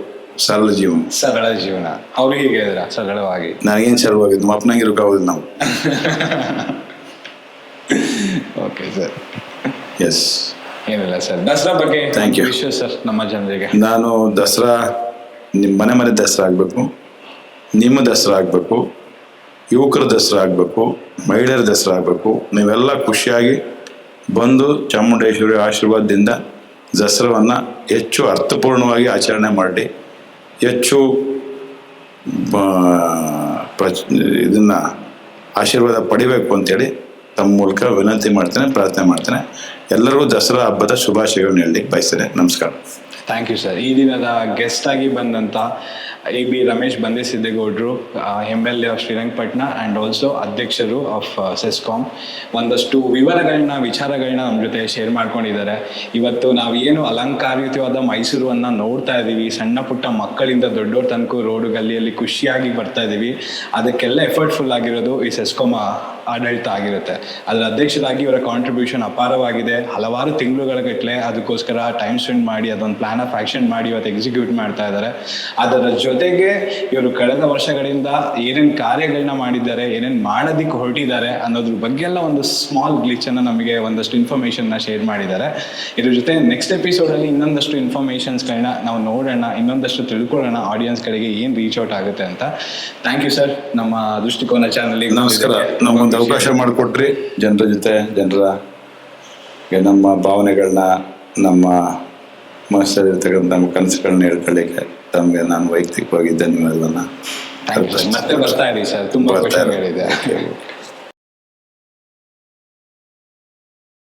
ಸರಳ ಜೀವನ. ಸರಳ ಜೀವನ. ಅವ್ರಿಗೆ ಹೇಗೆ ಹೇಳಿದ್ರ ಸರಳವಾಗಿ? ನನಗೇನು ಸರಳವಾಗಿದ್ದು, ನಮ್ಮ ಅಪ್ಪನಾಗಿರೋಕ್ಕಾಗೋದು ನಾವು. Okay sir. ಎಸ್, ಏನಿಲ್ಲ ಸರ್. ದಸರಾ ಬಗ್ಗೆ ಥ್ಯಾಂಕ್ ಯು ಸರ್. ನಮ್ಮ ಜನರಿಗೆ ನಾನು ದಸರಾ, ನಿಮ್ಮ ಮನೆ ದಸರಾ ಆಗಬೇಕು, ನಿಮ್ಮ ದಸರಾ ಆಗಬೇಕು, ಯುವಕರ ದಸರಾ ಆಗಬೇಕು, ಮಹಿಳೆಯರ ದಸರಾ ಆಗಬೇಕು. ನೀವೆಲ್ಲ ಖುಷಿಯಾಗಿ ಬಂದು ಚಾಮುಂಡೇಶ್ವರಿ ಆಶೀರ್ವಾದದಿಂದ ದಸರಾವನ್ನು ಹೆಚ್ಚು ಅರ್ಥಪೂರ್ಣವಾಗಿ ಆಚರಣೆ ಮಾಡಿ, ಹೆಚ್ಚು ಇದನ್ನು ಆಶೀರ್ವಾದ ಪಡಿಬೇಕು ಅಂತೇಳಿ ತಮ್ಮ ಮೂಲಕ ವಿನಂತಿ ಮಾಡ್ತೇನೆ, ಪ್ರಾರ್ಥನೆ ಮಾಡ್ತೇನೆ. ಎಲ್ಲರಿಗೂ ದಸರಾ ಹಬ್ಬದ ಶುಭಾಶಯಗಳನ್ನು ಹೇಳಿ ಬಯಸ್ತೇನೆ. ನಮಸ್ಕಾರ. Thank you sir. ಈ ದಿನದ ಗೆಸ್ಟ್ ಆಗಿ ಬಂದಂಥ AB ರಮೇಶ್ ಬಂದೇಸಿದ್ದೇಗೌಡರು, MLA of Srirangapatna and also ಅಧ್ಯಕ್ಷರು ಆಫ್ ಸೆಸ್ಕಾಮ್, ಒಂದಷ್ಟು ವಿಚಾರಗಳನ್ನ ನಮ್ಮ ಜೊತೆ ಶೇರ್ ಮಾಡ್ಕೊಂಡಿದ್ದಾರೆ. ಇವತ್ತು ನಾವು ಏನು ಅಲಂಕಾರಿತವಾದ ಮೈಸೂರನ್ನು ನೋಡ್ತಾ ಇದ್ದೀವಿ, ಸಣ್ಣ ಪುಟ್ಟ ಮಕ್ಕಳಿಂದ ದೊಡ್ಡವ್ರ ತನಕ ರೋಡು ಗಲ್ಲಿಯಲ್ಲಿ ಖುಷಿಯಾಗಿ ಬರ್ತಾ ಇದ್ದೀವಿ, ಅದಕ್ಕೆಲ್ಲ ಎಫರ್ಟ್ಫುಲ್ ಆಗಿರೋದು ಈ ಸೆಸ್ಕಾಮ್ ಆಡಳಿತ ಆಗಿರುತ್ತೆ. ಅದರ ಅಧ್ಯಕ್ಷರಾಗಿ ಇವರ ಕಾಂಟ್ರಿಬ್ಯೂಷನ್ ಅಪಾರವಾಗಿದೆ. ಹಲವಾರು ತಿಂಗಳುಗಳ ಗಟ್ಟಲೆ ಅದಕ್ಕೋಸ್ಕರ ಟೈಮ್ ಸ್ಪೆಂಡ್ ಮಾಡಿ ಅದೊಂದು ಪ್ಲಾನ್ ಆಫ್ ಆ್ಯಕ್ಷನ್ ಮಾಡಿ ಇವತ್ತು ಎಕ್ಸಿಕ್ಯೂಟ್ ಮಾಡ್ತಾ ಇದ್ದಾರೆ. ಅದರ ಜೊತೆಗೆ ಇವರು ಕಳೆದ ವರ್ಷಗಳಿಂದ ಏನೇನು ಕಾರ್ಯಗಳನ್ನ ಮಾಡಿದ್ದಾರೆ, ಏನೇನು ಮಾಡೋದಕ್ಕೆ ಹೊರಟಿದ್ದಾರೆ ಅನ್ನೋದ್ರ ಬಗ್ಗೆ ಎಲ್ಲ ಒಂದು ಸ್ಮಾಲ್ ಗ್ಲಿಚನ್ನು ನಮಗೆ ಒಂದಷ್ಟು ಇನ್ಫಾರ್ಮೇಷನ್ನ ಶೇರ್ ಮಾಡಿದ್ದಾರೆ. ಇದ್ರ ಜೊತೆ ನೆಕ್ಸ್ಟ್ ಎಪಿಸೋಡಲ್ಲಿ ಇನ್ನೊಂದಷ್ಟು ಇನ್ಫಾರ್ಮೇಷನ್ಸ್ಗಳನ್ನ ನಾವು ನೋಡೋಣ, ಇನ್ನೊಂದಷ್ಟು ತಿಳ್ಕೊಳ್ಳೋಣ ಆಡಿಯನ್ಸ್ಗಳಿಗೆ ಏನು ರೀಚ್ ಔಟ್ ಆಗುತ್ತೆ ಅಂತ. ಥ್ಯಾಂಕ್ ಯು ಸರ್, ನಮ್ಮ ದೃಷ್ಟಿಕೋನ ಚಾನಲ್ಗೆ ನಮಸ್ಕಾರ. ನಮಗೊಂದು ಅವಕಾಶ ಮಾಡಿಕೊಟ್ರಿ ಜನರ ಜೊತೆ ನಮ್ಮ ಭಾವನೆಗಳನ್ನ, ನಮ್ಮ ಮನಸ್ಸಲ್ಲಿರ್ತಕ್ಕಂಥ ನಮ್ಮ ಕನಸುಗಳನ್ನ ಹೇಳ್ಕೊಳ್ಳಿಕ್ಕೆ ತಮಗೆ ನಾನು ವೈಯಕ್ತಿಕವಾಗಿ ಧನ್ಯವಾದವನ್ನು ಮತ್ತೆ ಬರ್ತಾ ಇರಿ ಸರ್, ತುಂಬ ಖುಷಿ ಹೇಳಿದೆ.